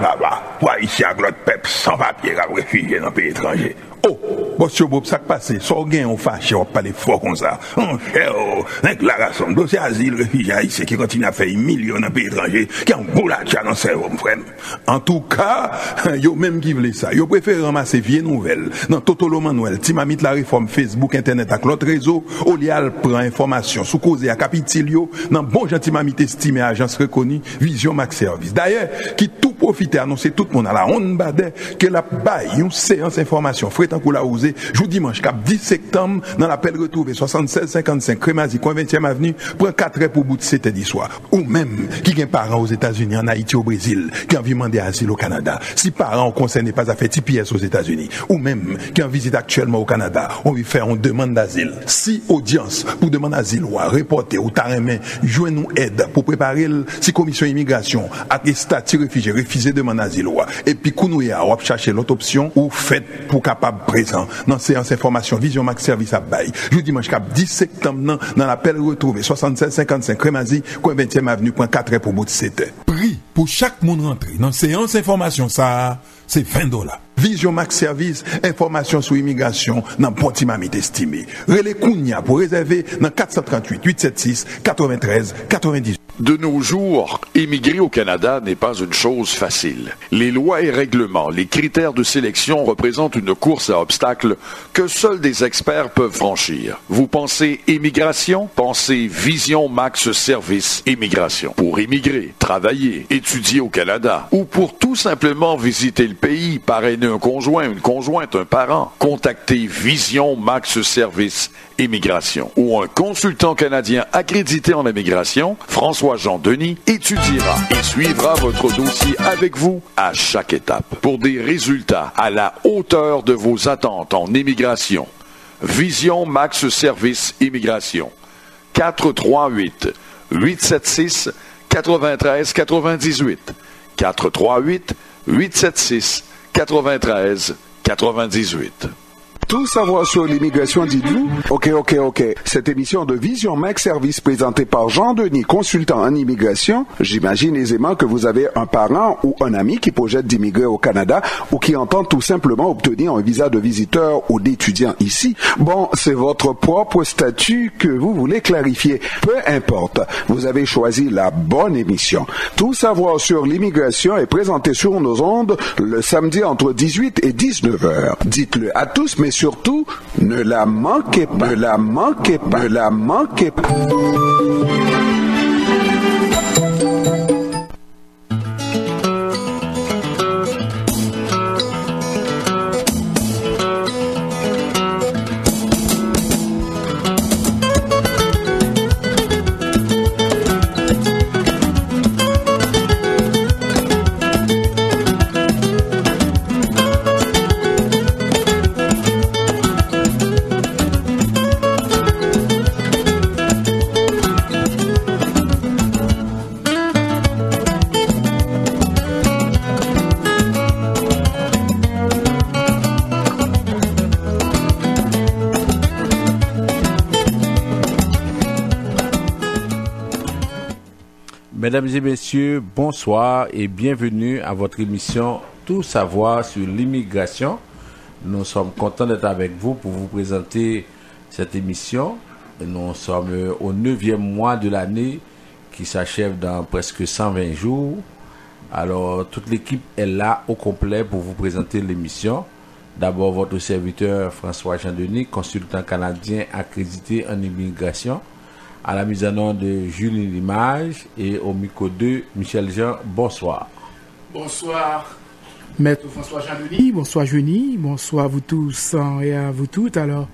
papa. Pour ici à l'autre peuple sans papier à réfugié dans le pays étranger. Oh, monsieur Bob, ça qui passe, so gain on fâché, on parle fort comme ça. On fait, déclaration, dossier asile, réfugié haïtien qui continue à faire millions dans le pays étranger, qui a un boulot dans le cerveau, mon frère. En tout cas, yo même qui voulait ça, yo préfère ramasser vieilles nouvelles, dans Totolo Manuel, Timamit la réforme Facebook, Internet, avec l'autre réseau, au lial prend information, sous cause à Capitilio, dans bon gentil Timamit estimé, agence reconnue, Vision Max Service. D'ailleurs, qui tout profite, annoncer tout le monde à la honte badet, que la baille, une séance information, Frétancourt la osé, jour dimanche, cap 10 septembre, dans l'appel retrouvé 7655 Crémazie, coin 20e avenue, prend 4 heures pour bout de 7 h soir. Ou même, qui ont parents aux États-Unis, en Haïti, au Brésil, qui ont demandé asile au Canada. Si parents concernés pas à faire TPS aux États-Unis, ou même, qui en visite actuellement au Canada, on veut faire une demande d'asile. Si audience pour demander d'asile ou à reporter ou taremen, joindre nous aide pour préparer si commission immigration, à statut réfugié, refuser demande d'asile ou, et puis, kounouya, ou chercher l'autre option, ou fait pour capable présent dans séance information Vision Max Service à Baye. Jeudi dimanche cap 10 septembre dans l'appel retrouvé 7655 Crémazie, coin 20e avenue, point 4 heures pour bout de 7 heures. Prix pour chaque monde rentré dans séance information ça, c'est $20. Vision Max Service, information sur immigration dans Pontimamit estimé. Relais Kounia pour réserver dans 438 876 93 98. De nos jours, émigrer au Canada n'est pas une chose facile. Les lois et règlements, les critères de sélection représentent une course à obstacles que seuls des experts peuvent franchir. Vous pensez immigration? Pensez Vision Max Service Immigration. Pour immigrer, travailler, étudier au Canada ou pour tout simplement visiter le pays, parrainer un conjoint, une conjointe, un parent, contactez Vision Max Service Immigration ou un consultant canadien accrédité en immigration, François-Jean Denis, étudiera et suivra votre dossier avec vous à chaque étape pour des résultats à la hauteur de vos attentes en immigration. Vision Max Service Immigration. 438 876 93 98. 438 876 93 98. Tout savoir sur l'immigration, dites-vous? Ok. Cette émission de Vision Max Service présentée par Jean-Denis, consultant en immigration, j'imagine aisément que vous avez un parent ou un ami qui projette d'immigrer au Canada ou qui entend tout simplement obtenir un visa de visiteur ou d'étudiant ici. Bon, c'est votre propre statut que vous voulez clarifier. Peu importe, vous avez choisi la bonne émission. Tout savoir sur l'immigration est présenté sur nos ondes le samedi entre 18 et 19 heures. Dites-le à tous, mais surtout, ne la manquez pas. Ne la manquez pas. Ne la manquez pas. Mesdames et messieurs, bonsoir et bienvenue à votre émission Tout savoir sur l'immigration. Nous sommes contents d'être avec vous pour vous présenter cette émission. Nous sommes au 9e mois de l'année qui s'achève dans presque 120 jours. Alors, toute l'équipe est là au complet pour vous présenter l'émission. D'abord, votre serviteur François-Jean Denis, consultant canadien accrédité en immigration. À la mise en onde de Julie Limage et au micro de Michel Jean. Bonsoir. Bonsoir, Maître François-Jean Denis. Bonsoir, Julie. Bonsoir à vous tous et à vous toutes. Alors,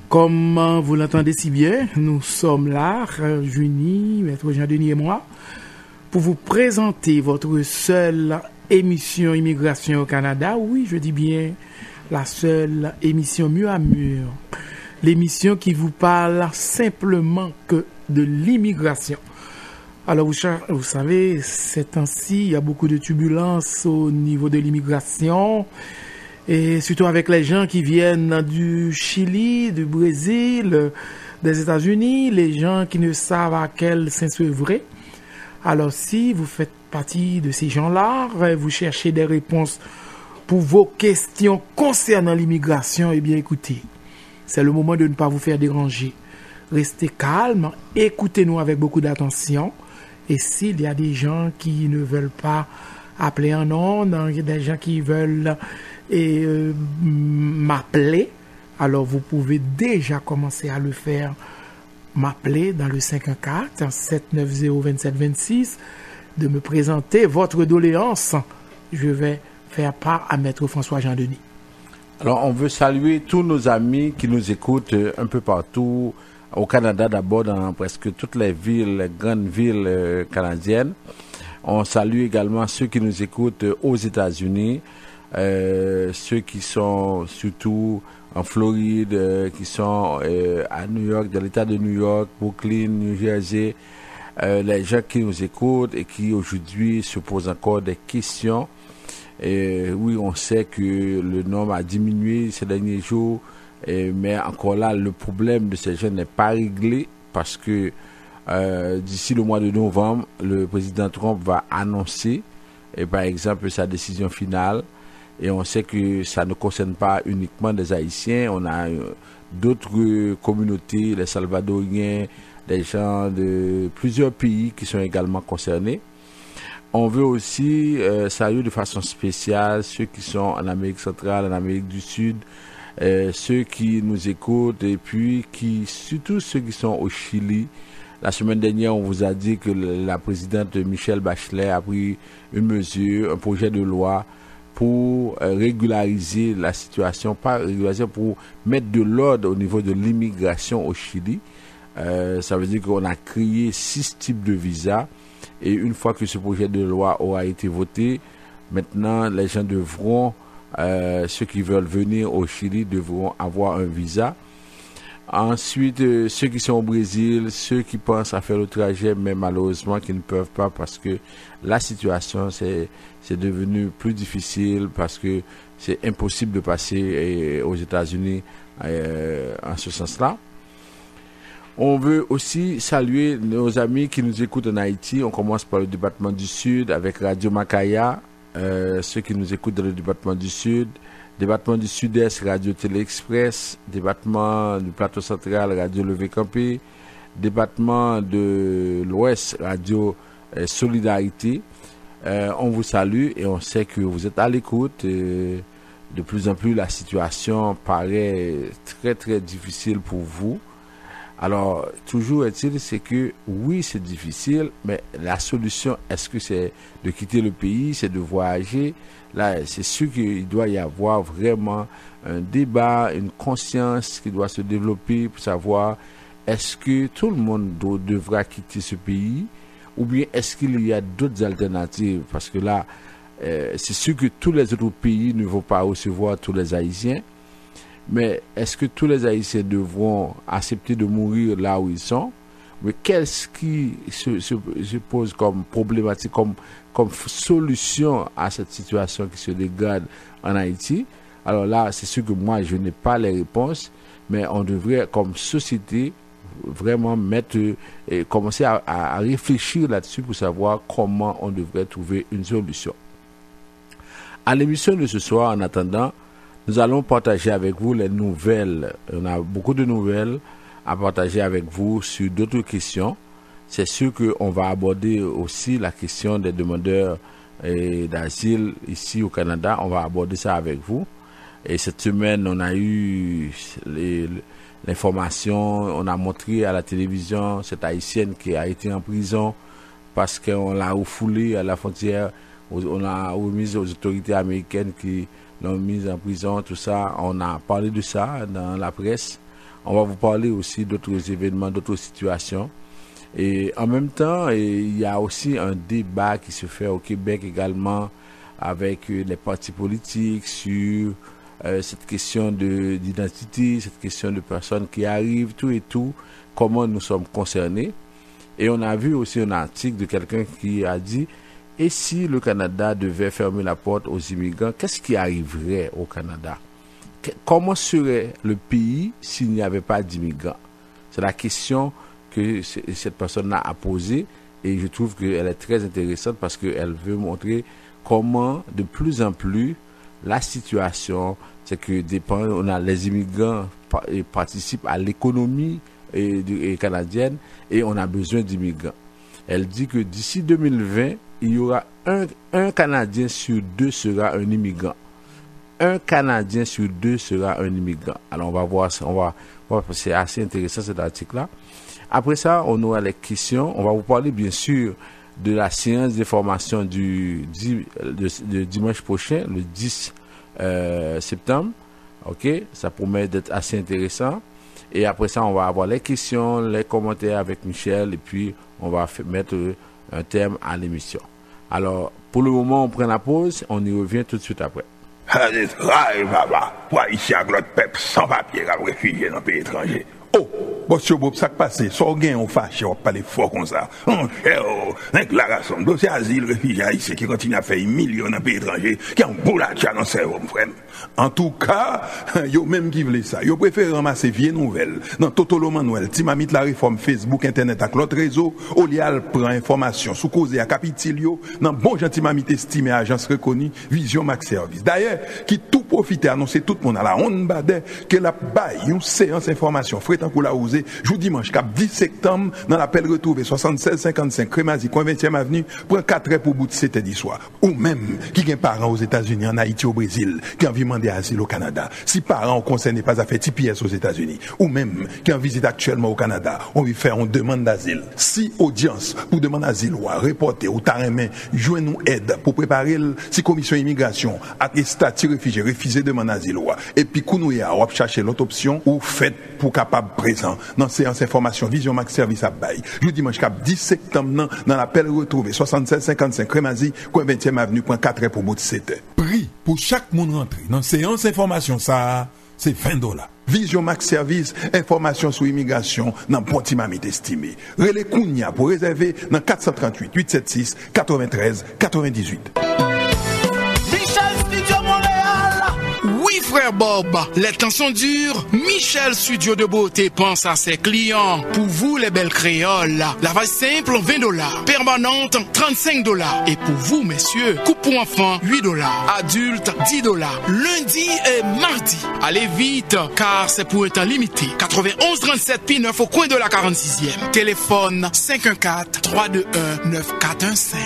comme vous l'entendez si bien, nous sommes là, Julie, Maître Jean Denis et moi, pour vous présenter votre seule émission Immigration au Canada. Oui, je dis bien la seule émission mur à mur. L'émission qui vous parle simplement que de l'immigration. Alors, vous savez, ces temps-ci, il y a beaucoup de turbulences au niveau de l'immigration, et surtout avec les gens qui viennent du Chili, du Brésil, des États-Unis, les gens qui ne savent à quel sens œuvrer. Alors, si vous faites partie de ces gens-là, vous cherchez des réponses pour vos questions concernant l'immigration, eh bien, écoutez, c'est le moment de ne pas vous faire déranger. Restez calme, écoutez-nous avec beaucoup d'attention. Et s'il y a des gens qui ne veulent pas appeler en ondes, des gens qui veulent m'appeler, alors vous pouvez déjà commencer à le faire. M'appeler dans le 514-790-2726, de me présenter votre doléance. Je vais faire part à Maître François-Jean Denis. Alors, on veut saluer tous nos amis qui nous écoutent un peu partout, au Canada d'abord, dans presque toutes les villes, les grandes villes canadiennes. On salue également ceux qui nous écoutent aux États-Unis, ceux qui sont surtout en Floride, qui sont à New York, dans l'État de New York, Brooklyn, New Jersey, les gens qui nous écoutent et qui aujourd'hui se posent encore des questions. Et oui, on sait que le nombre a diminué ces derniers jours, mais encore là, le problème de ces jeunes n'est pas réglé parce que d'ici le mois de novembre, le président Trump va annoncer, par exemple, sa décision finale. Et on sait que ça ne concerne pas uniquement des Haïtiens. On a d'autres communautés, les Salvadoriens, des gens de plusieurs pays qui sont également concernés. On veut aussi saluer de façon spéciale ceux qui sont en Amérique centrale, en Amérique du Sud, ceux qui nous écoutent et puis surtout ceux qui sont au Chili. La semaine dernière, on vous a dit que la présidente Michelle Bachelet a pris une mesure, un projet de loi pour régulariser la situation, pas régulariser, pour mettre de l'ordre au niveau de l'immigration au Chili. Ça veut dire qu'on a créé 6 types de visas et une fois que ce projet de loi aura été voté, maintenant les gens devront, ceux qui veulent venir au Chili devront avoir un visa. Ensuite, ceux qui sont au Brésil, ceux qui pensent à faire le trajet, mais malheureusement qui ne peuvent pas parce que la situation c'est devenu plus difficile parce que c'est impossible de passer aux États-Unis en ce sens-là. On veut aussi saluer nos amis qui nous écoutent en Haïti. On commence par le département du Sud avec Radio Macaya, ceux qui nous écoutent dans le département du Sud. Département du Sud-Est, Radio Télé-Express. Département du Plateau Central, Radio Levé Campé. Département de l'Ouest, Radio Solidarité. On vous salue et on sait que vous êtes à l'écoute. De plus en plus, la situation paraît très très difficile pour vous. Alors, toujours est-il, c'est que oui, c'est difficile, mais la solution, est-ce que c'est de quitter le pays, c'est de voyager? Là, c'est sûr qu'il doit y avoir vraiment un débat, une conscience qui doit se développer pour savoir est-ce que tout le monde devra quitter ce pays ou bien est-ce qu'il y a d'autres alternatives? Parce que là, c'est sûr que tous les autres pays ne vont pas recevoir tous les Haïtiens. Mais est-ce que tous les Haïtiens devront accepter de mourir là où ils sont? Mais qu'est-ce qui se pose comme problématique, comme solution à cette situation qui se dégrade en Haïti? Alors là, c'est sûr que moi, je n'ai pas les réponses, mais on devrait, comme société, vraiment commencer à réfléchir là-dessus pour savoir comment on devrait trouver une solution. À l'émission de ce soir, en attendant, nous allons partager avec vous les nouvelles. On a beaucoup de nouvelles à partager avec vous sur d'autres questions. C'est sûr qu'on va aborder aussi la question des demandeurs d'asile ici au Canada. On va aborder ça avec vous. Et cette semaine, on a eu l'information, on a montré à la télévision cette Haïtienne qui a été en prison parce qu'on l'a refoulée à la frontière. On a remis aux autorités américaines qui l'ont mise en prison, tout ça. On a parlé de ça dans la presse. On va vous parler aussi d'autres événements, d'autres situations. Et en même temps, il y a aussi un débat qui se fait au Québec également avec les partis politiques sur cette question d'identité, cette question de personnes qui arrivent, tout et tout, comment nous sommes concernés. Et on a vu aussi un article de quelqu'un qui a dit: et si le Canada devait fermer la porte aux immigrants, qu'est-ce qui arriverait au Canada? Comment serait le pays s'il n'y avait pas d'immigrants? C'est la question que cette personne-là a posée. et je trouve qu'elle est très intéressante parce qu'elle veut montrer comment de plus en plus la situation, c'est que on a les immigrants participent à l'économie canadienne et on a besoin d'immigrants. Elle dit que d'ici 2020, il y aura un Canadien sur 2 sera un immigrant. Un Canadien sur 2 sera un immigrant. Alors on va voir ça, c'est assez intéressant cet article-là. Après ça, on aura les questions. On va vous parler bien sûr de la séance d'information de dimanche prochain, le 10 septembre. Ok, ça promet d'être assez intéressant. Et après ça, on va avoir les questions, les commentaires avec Michel, et puis on va mettre un terme à l'émission. Alors, pour le moment, on prend la pause, on y revient tout de suite après. Pour ici à l'autre peuple sans papier, réfugié dans le pays étranger. Oh, monsieur Bob, ça passe, sans gain, on fâche, on parle fort comme ça. Déclaration, dossier asile, réfugié haïtien qui continue à faire millions dans le pays étranger, qui ont un bout là, dans le cerveau, frère. En tout cas, yo même qui voulait ça. Yo préfère ramasser vieilles nouvelles. Dans Totolo Manuel, Timamit la réforme Facebook, Internet avec l'autre réseau, Olial prend information sous cause à Capitilio, dans bon gentil Timamit estimé agence reconnue, Vision Max Service. D'ailleurs, qui tout profite annoncer tout le monde à la honte badé que la baille, une séance information, fret en coula osé, jour dimanche, cap 10 septembre, dans l'appel retrouvé 7655 Crémazie, coin 20e avenue, prend 4 heures pour bout de 7 heures du soir. Ou même, qui a parents aux États-Unis, en Haïti, au Brésil, qui ont demandé asile au Canada. Si parents ont concerné pas à faire TPS aux États-Unis, ou même qui en visite actuellement au Canada, on veut faire une demande d'asile. Si audience pour demande d'asile ou à reporter ou taremen, joindre nous aide pour préparer si commission immigration à statut réfugié, refuser demande d'asile ou et puis kounouya ou chercher l'autre option ou fait pour capable présent dans séance information Vision Max Service à Baye. Je dimanche cap 10 septembre dans l'appel retrouvé 7655 Crémazie, coin 20e avenue, point 4 pour bout de 7 heures. Prix pour chaque monde rentré dans séance information ça c'est $20. Vision Max Service, information sur immigration dans Pontimamit estimé. Relais Kounia pour réserver dans 438 876 93 98. Oui, frère Bob, les temps sont durs. Michel Studio de Beauté pense à ses clients. Pour vous, les belles créoles, lavage simple, $20. Permanente, $35. Et pour vous, messieurs, coupe pour enfants, $8. Adultes, $10. Lundi et mardi. Allez vite, car c'est pour un temps limité. 91 37 P9 au coin de la 46e. Téléphone 514-321-9415.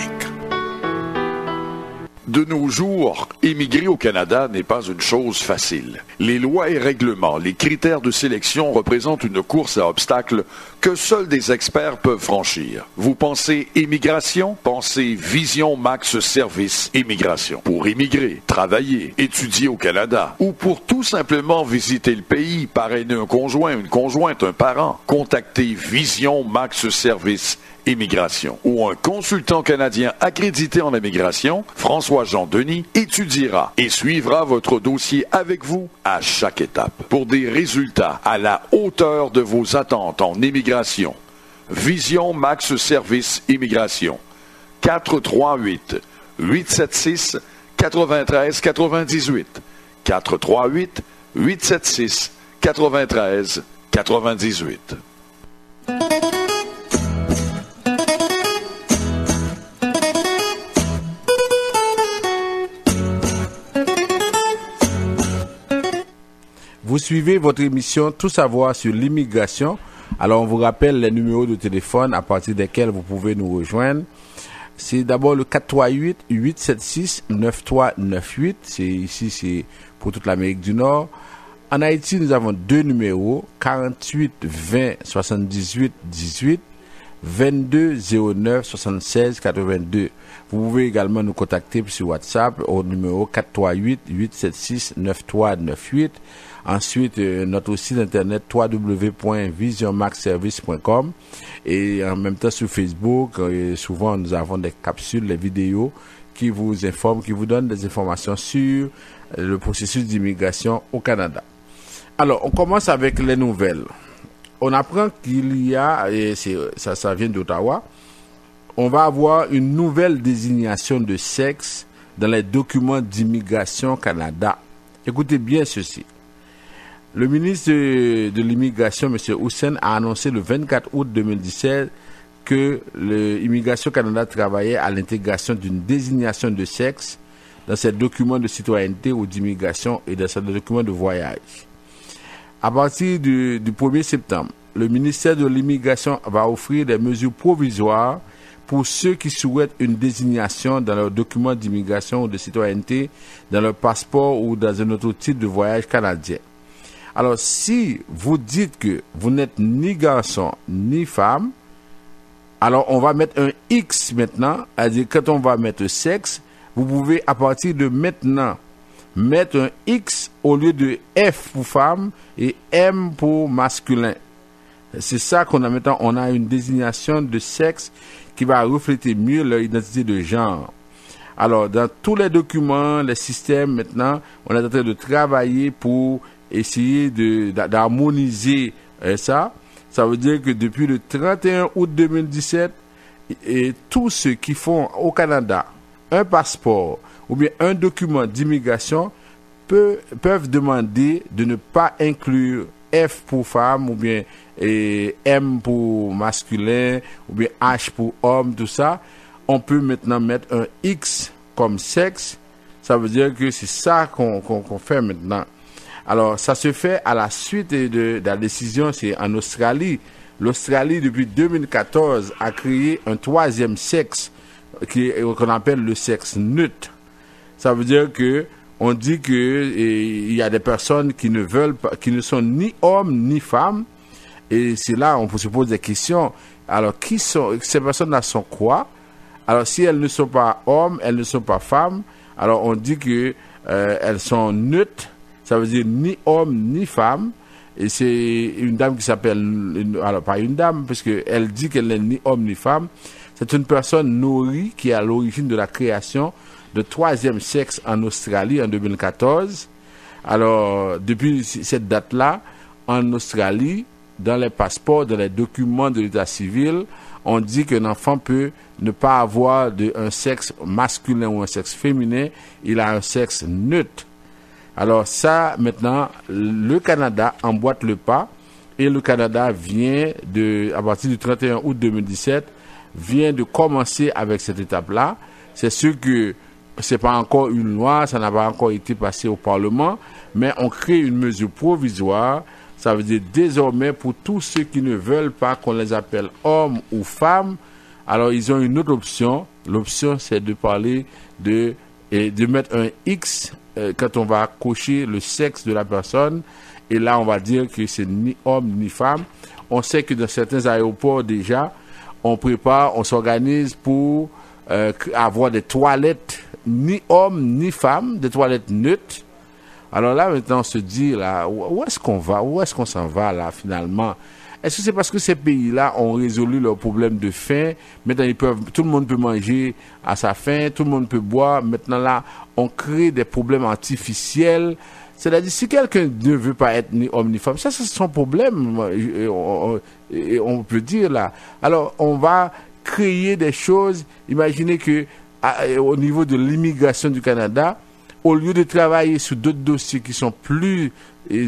De nos jours, émigrer au Canada n'est pas une chose facile. Les lois et règlements, les critères de sélection représentent une course à obstacles que seuls des experts peuvent franchir. Vous pensez immigration? Pensez Vision Max Service Immigration. Pour immigrer, travailler, étudier au Canada ou pour tout simplement visiter le pays, parrainer un conjoint, une conjointe, un parent, contactez Vision Max Service Immigration ou un consultant canadien accrédité en immigration, François-Jean Denis, étudiera et suivra votre dossier avec vous à chaque étape pour des résultats à la hauteur de vos attentes en immigration. Vision Max Service Immigration. 438-876-9398. 438-876-9398. Vous suivez votre émission Tout savoir sur l'immigration. Alors, on vous rappelle les numéros de téléphone à partir desquels vous pouvez nous rejoindre. C'est d'abord le 438-876-9398. C'est pour toute l'Amérique du Nord. En Haïti, nous avons 2 numéros, 48 20 78 18, 22 09 76 82. Vous pouvez également nous contacter sur WhatsApp au numéro 438-876-9398. Ensuite, notre site internet www.visionmaxservice.com et en même temps sur Facebook. Souvent, nous avons des capsules, des vidéos qui vous informent, qui vous donnent des informations sur le processus d'immigration au Canada. Alors, on commence avec les nouvelles. On apprend qu'il y a, et ça vient d'Ottawa, on va avoir une nouvelle désignation de sexe dans les documents d'immigration Canada. Écoutez bien ceci. Le ministre de l'immigration, M. Hussein, a annoncé le 24 août 2017 que l'Immigration Canada travaillait à l'intégration d'une désignation de sexe dans ses documents de citoyenneté ou d'immigration et dans ses documents de voyage. À partir du 1er septembre, le ministère de l'Immigration va offrir des mesures provisoires pour ceux qui souhaitent une désignation dans leur document d'immigration ou de citoyenneté, dans leur passeport ou dans un autre titre de voyage canadien. Alors, si vous dites que vous n'êtes ni garçon ni femme, alors on va mettre un X maintenant, c'est-à-dire quand on va mettre sexe, vous pouvez à partir de maintenant mettre un X au lieu de F pour femme et M pour masculin. C'est ça qu'on a maintenant, on a une désignation de sexe qui va refléter mieux leur identité de genre. Alors, dans tous les documents, les systèmes, maintenant, on est en train de travailler pour essayer d'harmoniser ça. Ça veut dire que depuis le 31 août 2017, et tous ceux qui font au Canada un passeport ou bien un document d'immigration peuvent demander de ne pas inclure F pour femme ou bien M pour masculin ou bien H pour homme, tout ça. On peut maintenant mettre un X comme sexe. Ça veut dire que c'est ça qu'on fait maintenant. Alors, ça se fait à la suite de la décision, c'est en Australie. L'Australie, depuis 2014, a créé un troisième sexe qu'on appelle le sexe neutre. Ça veut dire que on dit que il y a des personnes qui ne veulent pas, qui ne sont ni hommes ni femmes, et c'est là on peut se poser des questions. Alors, qui sont ces personnes-là, sont quoi? Alors, si elles ne sont pas hommes, elles ne sont pas femmes, alors on dit que elles sont neutres. Ça veut dire ni homme ni femme. Et c'est une dame qui s'appelle, alors pas une dame, parce qu'elle dit qu'elle n'est ni homme ni femme. C'est une personne nourrie qui est à l'origine de la création de troisième sexe en Australie en 2014. Alors, depuis cette date-là, en Australie, dans les passeports, dans les documents de l'état civil, on dit qu'un enfant peut ne pas avoir un sexe masculin ou un sexe féminin, il a un sexe neutre. Alors ça, maintenant, le Canada emboîte le pas et le Canada vient à partir du 31 août 2017, vient de commencer avec cette étape-là. C'est sûr que c'est pas encore une loi, ça n'a pas encore été passé au Parlement, mais on crée une mesure provisoire. Ça veut dire désormais pour tous ceux qui ne veulent pas qu'on les appelle hommes ou femmes, alors ils ont une autre option. L'option, c'est de parler de mettre un X quand on va cocher le sexe de la personne, et là on va dire que c'est ni homme ni femme. On sait que dans certains aéroports déjà, on s'organise pour avoir des toilettes ni hommes ni femmes, des toilettes neutres. Alors là maintenant on se dit là, où est-ce qu'on va, où est-ce qu'on s'en va là finalement? Est-ce que c'est parce que ces pays-là ont résolu leurs problèmes de faim? Maintenant, tout le monde peut manger à sa faim, tout le monde peut boire. Maintenant, là, on crée des problèmes artificiels. C'est-à-dire, si quelqu'un ne veut pas être ni homme ni femme, ça c'est son problème, on peut dire là. Alors, on va créer des choses. Imaginez que, au niveau de l'immigration du Canada, au lieu de travailler sur d'autres dossiers qui sont plus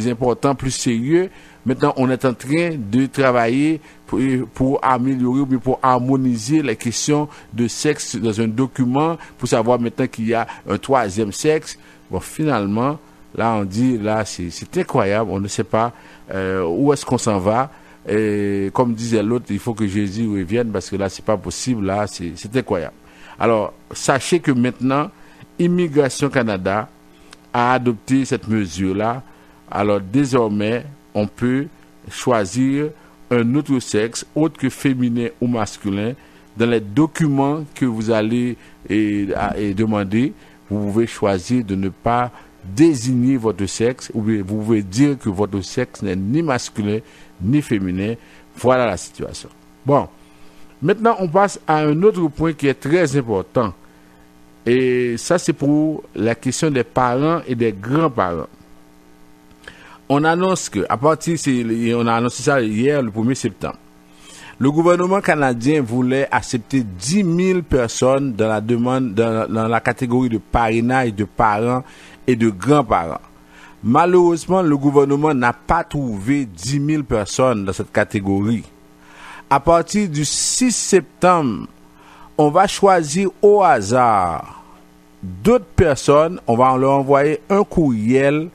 importants, plus sérieux, maintenant, on est en train de travailler pour améliorer ou bien pour harmoniser les questions de sexe dans un document, pour savoir maintenant qu'il y a un troisième sexe. Bon, finalement, là, on dit, là, c'est incroyable, on ne sait pas où est-ce qu'on s'en va. Et comme disait l'autre, il faut que Jésus revienne parce que là, c'est pas possible, là, c'est incroyable. Alors, sachez que maintenant, Immigration Canada a adopté cette mesure-là. Alors, désormais, on peut choisir un autre sexe, autre que féminin ou masculin, dans les documents que vous allez demander. Vous pouvez choisir de ne pas désigner votre sexe, ou bien vous pouvez dire que votre sexe n'est ni masculin ni féminin. Voilà la situation. Bon, maintenant on passe à un autre point qui est très important. Et ça, c'est pour la question des parents et des grands-parents. On annonce que, on a annoncé ça hier, le 1er septembre. Le gouvernement canadien voulait accepter 10 000 personnes dans la demande, dans la catégorie de parrainage de parents et de grands-parents. Malheureusement, le gouvernement n'a pas trouvé 10 000 personnes dans cette catégorie. À partir du 6 septembre, on va choisir au hasard d'autres personnes, on va leur envoyer un courriel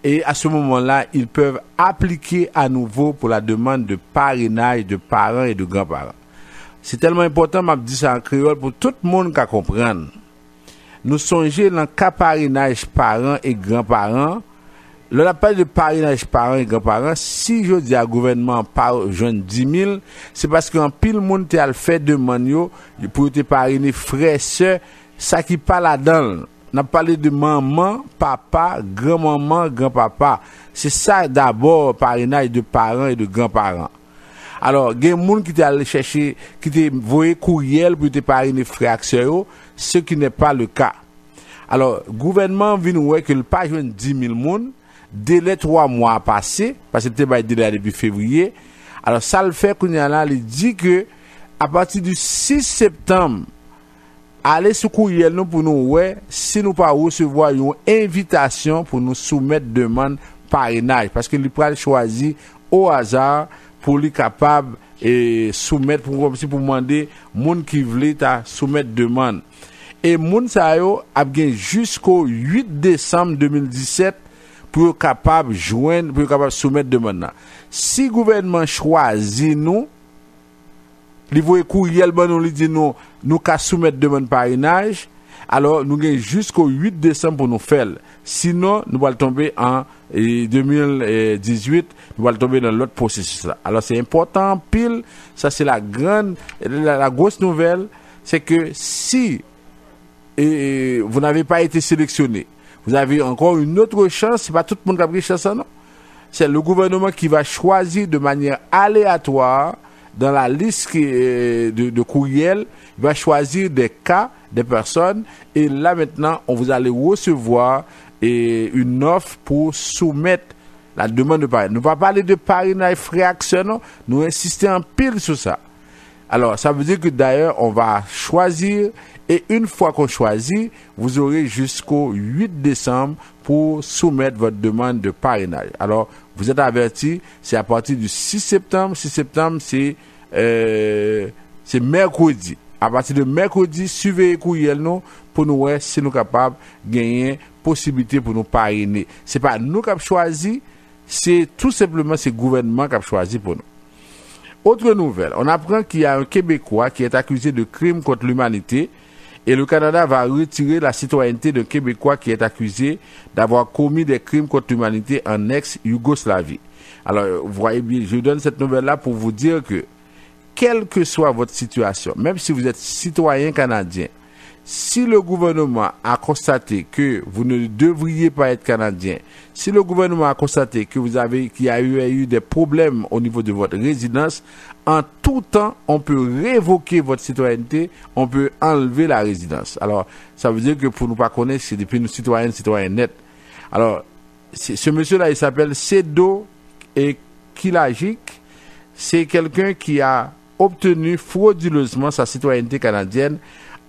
et à ce moment-là, ils peuvent appliquer à nouveau pour la demande de parrainage de parents et de grands-parents. C'est tellement important, m'a dit ça en créole pour tout le monde qui comprendre. Nous songeons dans le cas parrainage parents et grands-parents. Le appel de parrainage parents et grands-parents, si je dis à gouvernement par jeune 10 000, c'est parce qu'en pile monde te a fait demande pour te parrainer frères, sœurs, ça qui pas là-dedans. On a parlé de maman, papa, grand-maman, grand-papa. C'est ça d'abord parrainage de parents et de grands-parents. Alors, il y a des gens qui t'ont allé chercher, qui t'ont envoyé courriel pour te parrainer frères et sœurs, ce qui n'est pas le cas. Alors, le gouvernement vient nous dire que le pas joindre 10 000 personnes, délai 3 mois passé, parce que c'était délai depuis février. Alors, ça le fait qu'on y a là, il dit que, à partir du 6 septembre, allez sur courriel nous pour nous ouais, si nous pas recevoir une invitation pour nous soumettre demande parrainage, parce que lui peut choisir au hasard pour lui capable et soumettre pour comme si pour demander monde qui veut ta soumettre demande. Et moun sa yo a bien jusqu'au 8 décembre 2017 pour capable joindre pour capable soumettre demande. Si gouvernement choisit nous, li voye courriel ban nous li dit nous ka soumettre demande parrainage, alors nous gagne jusqu'au 8 décembre pour nous faire. Sinon nous allons tomber en 2018, nous allons tomber dans l'autre processus là. Alors c'est important pile, ça c'est la grosse nouvelle, c'est que si vous n'avez pas été sélectionné, vous avez encore une autre chance, c'est pas tout le monde qui a pris chance non. C'est le gouvernement qui va choisir de manière aléatoire dans la liste de courriel, il va choisir des cas, des personnes, et là maintenant, vous allez recevoir une offre pour soumettre la demande de parrainage. Nous ne va pas parler de parrainage réaction, non, nous insistons en pile sur ça. Alors, ça veut dire que d'ailleurs, on va choisir, et une fois qu'on choisit, vous aurez jusqu'au 8 décembre pour soumettre votre demande de parrainage. Alors, vous êtes avertis, c'est à partir du 6 septembre. 6 septembre, c'est mercredi. À partir de mercredi, suivez courriel nous pour nous voir si nous sommes capables de gagner possibilité pour nous parrainer. Ce n'est pas nous qui avons choisi, c'est tout simplement ce gouvernement qui a choisi pour nous. Autre nouvelle, on apprend qu'il y a un Québécois qui est accusé de crime contre l'humanité et le Canada va retirer la citoyenneté d'un Québécois qui est accusé d'avoir commis des crimes contre l'humanité en ex-Yougoslavie. Alors, vous voyez bien, je donne cette nouvelle-là pour vous dire que, quelle que soit votre situation, même si vous êtes citoyen canadien, si le gouvernement a constaté que vous ne devriez pas être canadien, si le gouvernement a constaté que qu'il y a eu des problèmes au niveau de votre résidence, en tout temps, on peut révoquer votre citoyenneté, on peut enlever la résidence. Alors, ça veut dire que pour nous pas connaître, c'est depuis nous citoyen net. Alors, ce monsieur-là, il s'appelle Sedo Kilagic. C'est quelqu'un qui a obtenu frauduleusement sa citoyenneté canadienne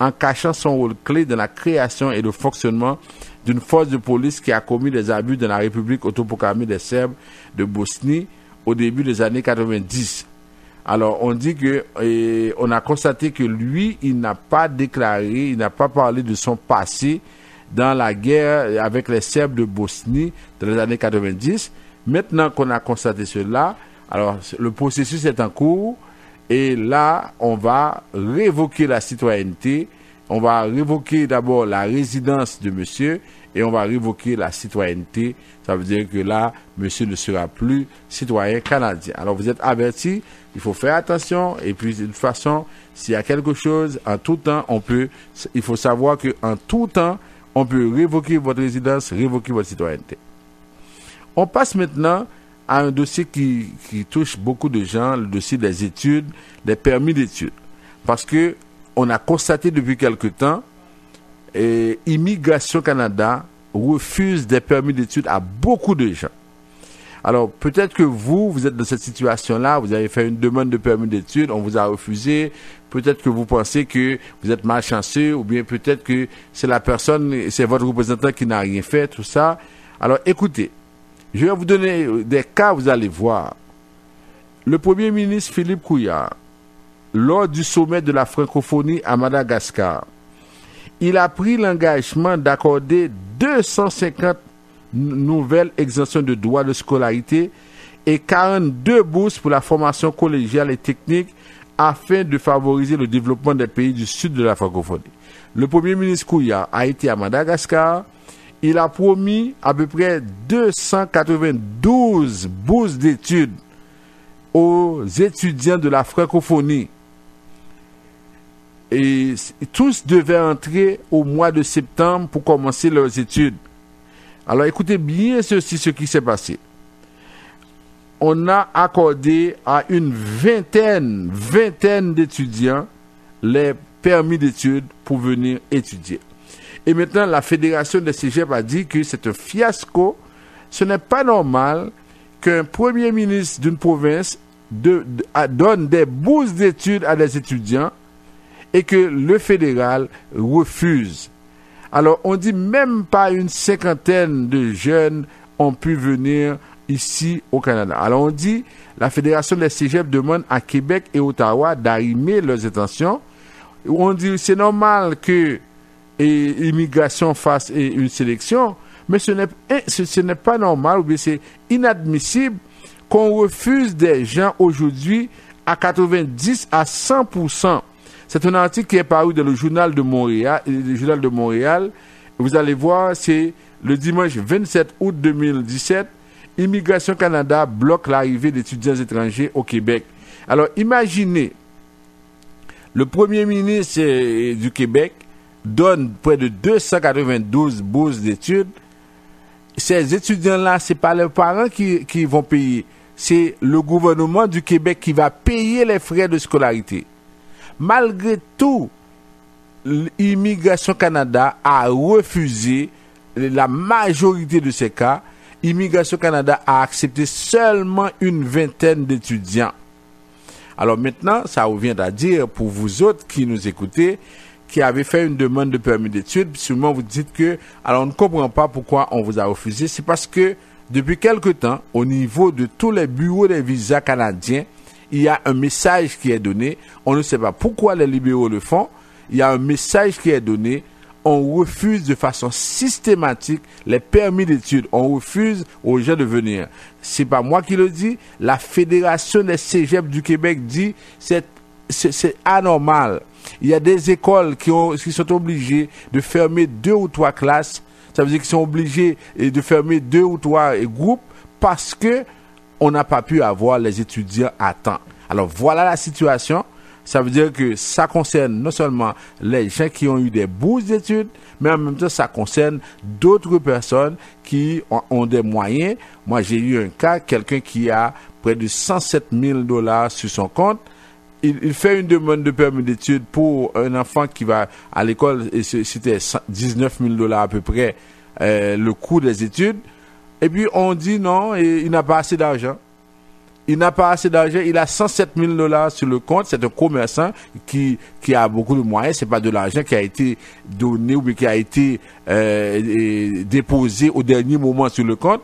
en cachant son rôle clé dans la création et le fonctionnement d'une force de police qui a commis des abus dans la République autoproclamée des Serbes de Bosnie au début des années 90. Alors, on dit que, on a constaté que lui, il n'a pas déclaré, il n'a pas parlé de son passé dans la guerre avec les Serbes de Bosnie dans les années 90. Maintenant qu'on a constaté cela, alors, le processus est en cours. Et là, on va révoquer la citoyenneté, on va révoquer d'abord la résidence de monsieur et on va révoquer la citoyenneté. Ça veut dire que là, monsieur ne sera plus citoyen canadien. Alors vous êtes avertis, il faut faire attention et puis de toute façon, s'il y a quelque chose, en tout temps, il faut savoir qu'en tout temps, on peut révoquer votre résidence, révoquer votre citoyenneté. On passe maintenant à un dossier qui touche beaucoup de gens, le dossier des études, des permis d'études. Parce que on a constaté depuis quelque temps, Immigration Canada refuse des permis d'études à beaucoup de gens. Alors, peut-être que vous êtes dans cette situation-là, vous avez fait une demande de permis d'études, on vous a refusé, peut-être que vous pensez que vous êtes malchanceux, ou bien peut-être que c'est votre représentant qui n'a rien fait, tout ça. Alors, écoutez, je vais vous donner des cas, vous allez voir. Le Premier ministre Philippe Couillard lors du sommet de la francophonie à Madagascar. Il a pris l'engagement d'accorder 250 nouvelles exemptions de droits de scolarité et 42 bourses pour la formation collégiale et technique afin de favoriser le développement des pays du sud de la francophonie. Le Premier ministre Kouya a été à Madagascar. Il a promis à peu près 292 bourses d'études aux étudiants de la francophonie. Et tous devaient entrer au mois de septembre pour commencer leurs études. Alors écoutez bien ce qui s'est passé. On a accordé à une vingtaine d'étudiants les permis d'études pour venir étudier. Et maintenant, la fédération des cégeps a dit que c'est un fiasco. Ce n'est pas normal qu'un premier ministre d'une province donne des bourses d'études à des étudiants et que le fédéral refuse. Alors, on dit même pas une cinquantaine de jeunes ont pu venir ici au Canada. Alors, on dit la fédération des cégeps demande à Québec et Ottawa d'arrimer leurs intentions. On dit c'est normal que l'immigration fasse une sélection, mais ce n'est pas normal, ou bien c'est inadmissible qu'on refuse des gens aujourd'hui à 90 à 100%. C'est un article qui est paru dans le Journal de Montréal. Vous allez voir, c'est le dimanche 27 août 2017. Immigration Canada bloque l'arrivée d'étudiants étrangers au Québec. Alors imaginez, le Premier ministre du Québec donne près de 292 bourses d'études. Ces étudiants-là, c'est pas leurs parents qui vont payer. C'est le gouvernement du Québec qui va payer les frais de scolarité. Malgré tout, Immigration Canada a refusé la majorité de ces cas. Immigration Canada a accepté seulement une vingtaine d'étudiants. Alors maintenant, ça revient à dire pour vous autres qui nous écoutez, qui avez fait une demande de permis d'études, sûrement vous dites que, alors on ne comprend pas pourquoi on vous a refusé. C'est parce que depuis quelque temps, au niveau de tous les bureaux des visas canadiens, il y a un message qui est donné. On ne sait pas pourquoi les libéraux le font. Il y a un message qui est donné. On refuse de façon systématique les permis d'études. On refuse aux gens de venir. C'est pas moi qui le dis. La Fédération des cégeps du Québec dit c'est anormal. Il y a des écoles qui sont obligées de fermer 2 ou 3 classes. Ça veut dire qu'ils sont obligés de fermer 2 ou 3 groupes parce que on n'a pas pu avoir les étudiants à temps. Alors voilà la situation. Ça veut dire que ça concerne non seulement les gens qui ont eu des bourses d'études, mais en même temps ça concerne d'autres personnes qui ont des moyens. Moi j'ai eu un cas, quelqu'un qui a près de 107 000 $ sur son compte. Il fait une demande de permis d'études pour un enfant qui va à l'école, et c'était 19 000 $ à peu près le coût des études. Et puis on dit non, il n'a pas assez d'argent. Il n'a pas assez d'argent, il a 107 000 $ sur le compte. C'est un commerçant qui a beaucoup de moyens. C'est pas de l'argent qui a été donné ou qui a été déposé au dernier moment sur le compte.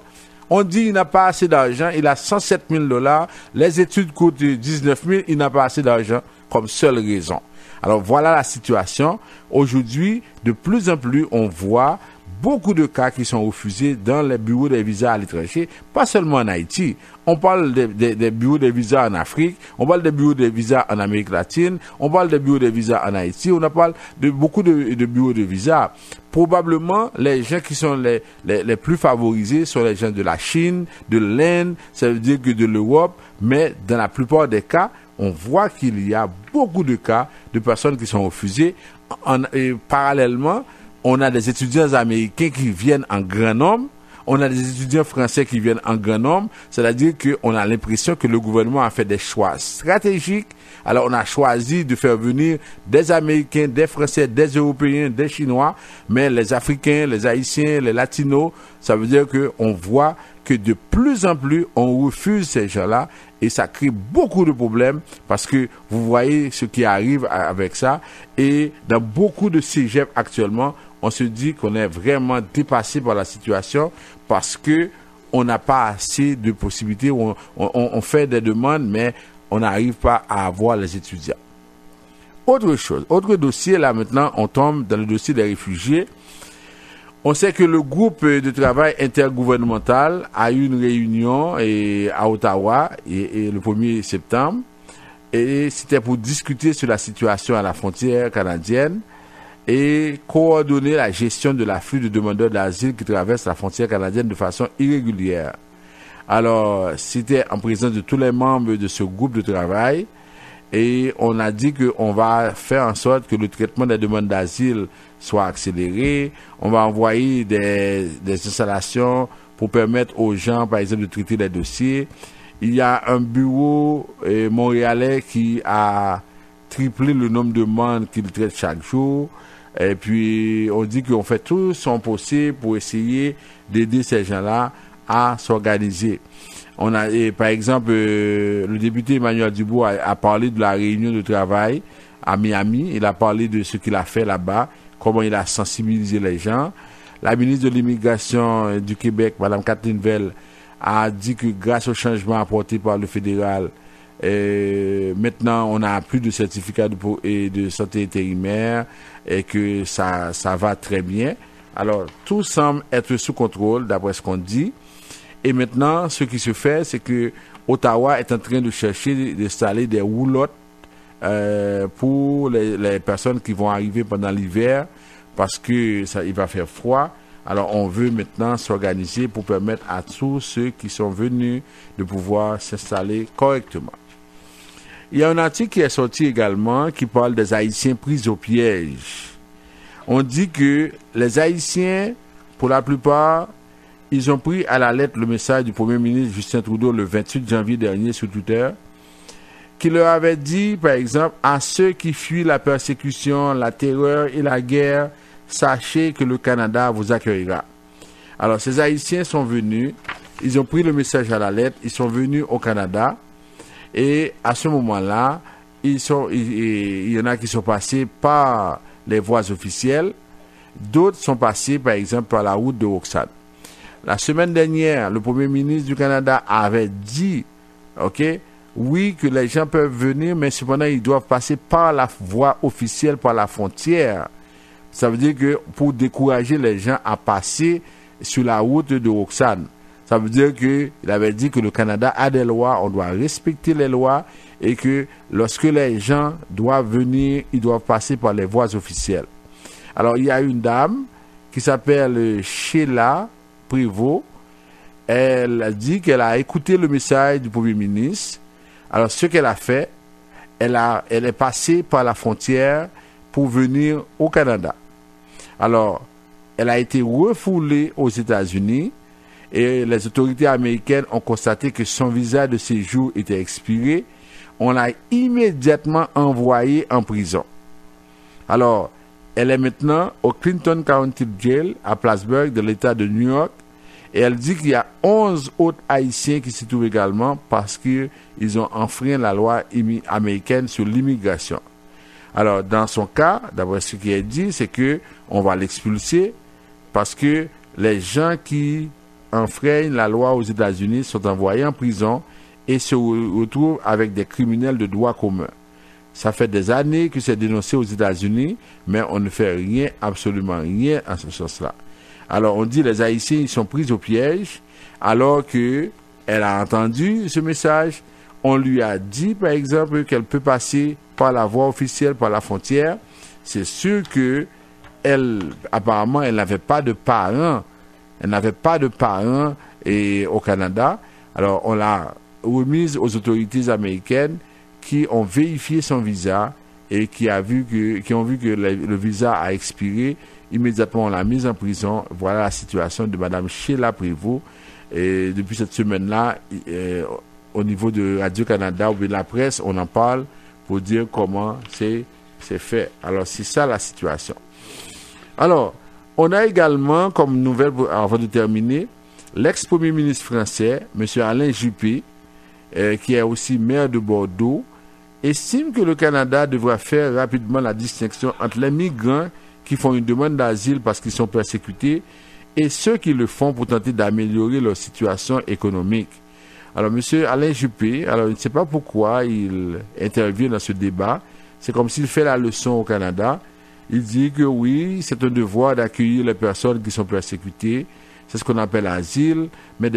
On dit il n'a pas assez d'argent, il a 107 000 $, les études coûtent 19 000, il n'a pas assez d'argent comme seule raison. Alors voilà la situation. Aujourd'hui, de plus en plus, on voit beaucoup de cas qui sont refusés dans les bureaux des visas à l'étranger, pas seulement en Haïti. On parle des bureaux des visas en Afrique, on parle des bureaux des visas en Amérique latine, on parle des bureaux des visas en Haïti, on parle de beaucoup de bureaux de visas. Probablement, les gens qui sont les plus favorisés sont les gens de la Chine, de l'Inde, ça veut dire que de l'Europe, mais dans la plupart des cas, on voit qu'il y a beaucoup de cas de personnes qui sont refusées. Et parallèlement, on a des étudiants américains qui viennent en grand nombre. On a des étudiants français qui viennent en grand nombre. C'est-à-dire qu'on a l'impression que le gouvernement a fait des choix stratégiques. Alors, on a choisi de faire venir des Américains, des Français, des Européens, des Chinois. Mais les Africains, les Haïtiens, les Latinos, ça veut dire qu'on voit que de plus en plus, on refuse ces gens-là. Et ça crée beaucoup de problèmes parce que vous voyez ce qui arrive avec ça. Et dans beaucoup de cégeps actuellement, on se dit qu'on est vraiment dépassé par la situation parce que on n'a pas assez de possibilités. On fait des demandes, mais on n'arrive pas à avoir les étudiants. autre chose, autre dossier, là maintenant, on tombe dans le dossier des réfugiés. On sait que le groupe de travail intergouvernemental a eu une réunion à Ottawa et le 1er septembre. Et c'était pour discuter sur la situation à la frontière canadienne et coordonner la gestion de l'afflux de demandeurs d'asile qui traversent la frontière canadienne de façon irrégulière. Alors, c'était en présence de tous les membres de ce groupe de travail et on a dit qu'on va faire en sorte que le traitement des demandes d'asile soit accéléré. On va envoyer des installations pour permettre aux gens, par exemple, de traiter les dossiers. Il y a un bureau montréalais qui a triplé le nombre de demandes qu'il traite chaque jour. Et puis, on dit qu'on fait tout son possible pour essayer d'aider ces gens-là à s'organiser. On a, par exemple, le député Emmanuel Dubois a parlé de la réunion de travail à Miami. Il a parlé de ce qu'il a fait là-bas, comment il a sensibilisé les gens. La ministre de l'Immigration du Québec, Mme Kathleen Velle, a dit que grâce au changement apporté par le fédéral, maintenant on n'a plus de certificat de santé intérimaire et que ça va très bien. Alors tout semble être sous contrôle d'après ce qu'on dit. Et maintenant, ce qui se fait, c'est que Ottawa est en train de chercher d'installer des roulottes pour les personnes qui vont arriver pendant l'hiver parce que il va faire froid. Alors, on veut maintenant s'organiser pour permettre à tous ceux qui sont venus de pouvoir s'installer correctement. Il y a un article qui est sorti également qui parle des Haïtiens pris au piège. On dit que les Haïtiens, pour la plupart, ils ont pris à la lettre le message du Premier ministre Justin Trudeau le 28 janvier dernier sur Twitter, qui leur avait dit, par exemple, à ceux qui fuient la persécution, la terreur et la guerre, sachez que le Canada vous accueillera. Alors, ces Haïtiens sont venus, ils ont pris le message à la lettre, ils sont venus au Canada, et à ce moment-là, il y en a qui sont passés par les voies officielles, d'autres sont passés, par exemple, par la route de Roxane. La semaine dernière, le Premier ministre du Canada avait dit, oui, que les gens peuvent venir, mais cependant, ils doivent passer par la voie officielle, par la frontière. Ça veut dire que pour décourager les gens à passer sur la route de Roxane, ça veut dire qu'il avait dit que le Canada a des lois, on doit respecter les lois et que lorsque les gens doivent venir, ils doivent passer par les voies officielles. Alors, il y a une dame qui s'appelle Sheila Prévost. Elle a dit qu'elle a écouté le message du Premier ministre. Alors, ce qu'elle a fait, elle est passée par la frontière pour venir au Canada. Alors, elle a été refoulée aux États-Unis et les autorités américaines ont constaté que son visa de séjour était expiré. On l'a immédiatement envoyée en prison. Alors, elle est maintenant au Clinton County Jail à Plattsburgh de l'État de New York. Et elle dit qu'il y a 11 autres Haïtiens qui s'y trouvent également parce qu'ils ont enfreint la loi américaine sur l'immigration. Alors, dans son cas, d'après ce qui est dit, c'est que on va l'expulser parce que les gens qui enfreignent la loi aux États-Unis sont envoyés en prison et se retrouvent avec des criminels de droit commun. Ça fait des années que c'est dénoncé aux États-Unis, mais on ne fait rien, absolument rien en ce sens-là. Alors, on dit les Haïtiens, ils sont pris au piège, alors que elle a entendu ce message. On lui a dit, par exemple, qu'elle peut passer par la voie officielle, par la frontière. C'est sûr que apparemment, elle n'avait pas de parents. Elle n'avait pas de parents au Canada. Alors, on l'a remise aux autorités américaines qui ont vérifié son visa et qui ont vu que le visa a expiré. Immédiatement, on l'a mise en prison. Voilà la situation de Mme Sheila Prévost. Et depuis cette semaine-là, au niveau de Radio-Canada ou de la presse, on en parle pour dire comment c'est fait. Alors, c'est ça la situation. Alors, on a également, comme nouvelle, avant de terminer, l'ex-premier ministre français, M. Alain Juppé, qui est aussi maire de Bordeaux, estime que le Canada devra faire rapidement la distinction entre les migrants qui font une demande d'asile parce qu'ils sont persécutés et ceux qui le font pour tenter d'améliorer leur situation économique. Alors, M. Alain Juppé, alors je ne sais pas pourquoi il intervient dans ce débat, c'est comme s'il fait la leçon au Canada. Il dit que oui, c'est un devoir d'accueillir les personnes qui sont persécutées. C'est ce qu'on appelle l'asile, mais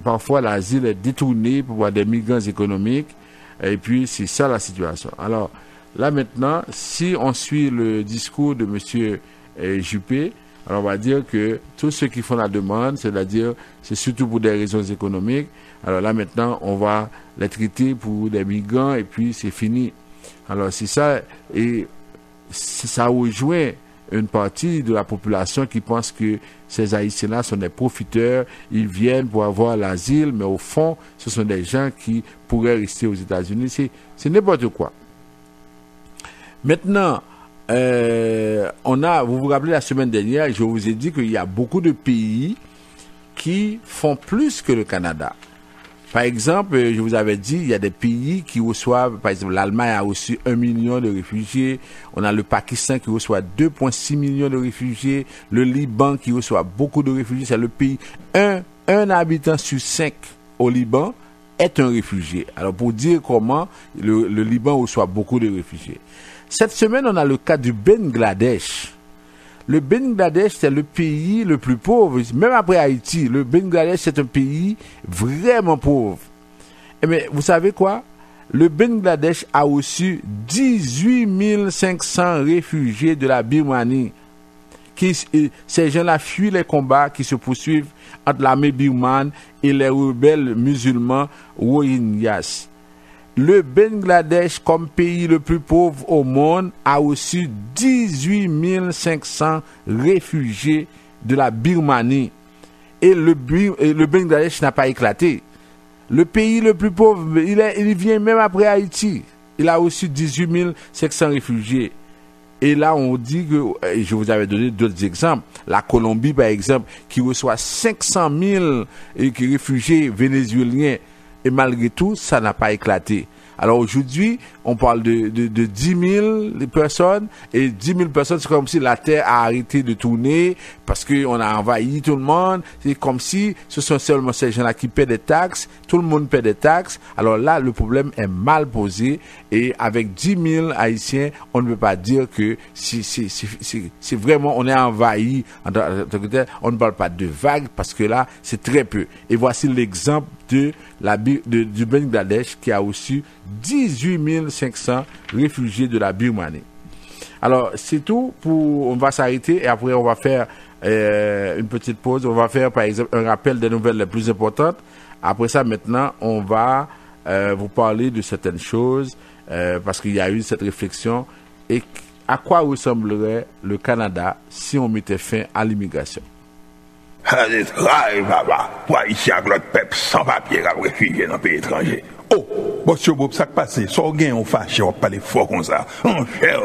parfois l'asile est détourné pour avoir des migrants économiques, et puis c'est ça la situation. Alors là maintenant, si on suit le discours de monsieur Juppé, alors on va dire que tous ceux qui font la demande, c'est-à-dire c'est surtout pour des raisons économiques, alors là maintenant on va les traiter pour des migrants et puis c'est fini. Alors c'est ça, et ça rejoint une partie de la population qui pense que ces Haïtiens-là sont des profiteurs, ils viennent pour avoir l'asile, mais au fond, ce sont des gens qui pourraient rester aux États-Unis. C'est n'importe quoi. Maintenant, vous vous rappelez la semaine dernière, je vous ai dit qu'il y a beaucoup de pays qui font plus que le Canada. Par exemple, je vous avais dit, il y a des pays qui reçoivent, par exemple, l'Allemagne a reçu 1 million de réfugiés, on a le Pakistan qui reçoit 2,6 millions de réfugiés, le Liban qui reçoit beaucoup de réfugiés, c'est le pays, un habitant sur 5 au Liban est un réfugié. Alors, pour dire comment le Liban reçoit beaucoup de réfugiés. Cette semaine, on a le cas du Bangladesh. Le Bangladesh, c'est le pays le plus pauvre. Même après Haïti, le Bangladesh, c'est un pays vraiment pauvre. Mais vous savez quoi? Le Bangladesh a reçu 18 500 réfugiés de la Birmanie. Ces gens-là fuient les combats qui se poursuivent entre l'armée birmane et les rebelles musulmans Rohingyas. Le Bangladesh, comme pays le plus pauvre au monde, a reçu 18 500 réfugiés de la Birmanie. Et le Bangladesh n'a pas éclaté. Le pays le plus pauvre, il vient même après Haïti. Il a reçu 18 500 réfugiés. Et là, on dit que, je vous avais donné d'autres exemples. La Colombie, par exemple, qui reçoit 500 000 réfugiés vénézuéliens. Et malgré tout, ça n'a pas éclaté. Alors aujourd'hui, on parle de 10 000 personnes, et 10 000 personnes, c'est comme si la Terre a arrêté de tourner, parce qu'on a envahi tout le monde. C'est comme si ce sont seulement ces gens-là qui paient des taxes, tout le monde paie des taxes. Alors là, le problème est mal posé, et avec 10 000 Haïtiens, on ne peut pas dire que c'est vraiment, on est envahi en tant que tel. On ne parle pas de vagues, parce que là, c'est très peu. Et voici l'exemple du Bangladesh qui a reçu 18 500 réfugiés de la Birmanie. Alors, c'est tout on va s'arrêter et après on va faire une petite pause. On va faire par exemple un rappel des nouvelles les plus importantes. Après ça, maintenant, on va vous parler de certaines choses parce qu'il y a eu cette réflexion et à quoi ressemblerait le Canada si on mettait fin à l'immigration. Pour Haïtien, l'autre peuple sans papier, réfugié dans le pays étranger. Oh, monsieur Bob, ça qui passe, sans gain, on fâche, on parle fort comme ça. On cher,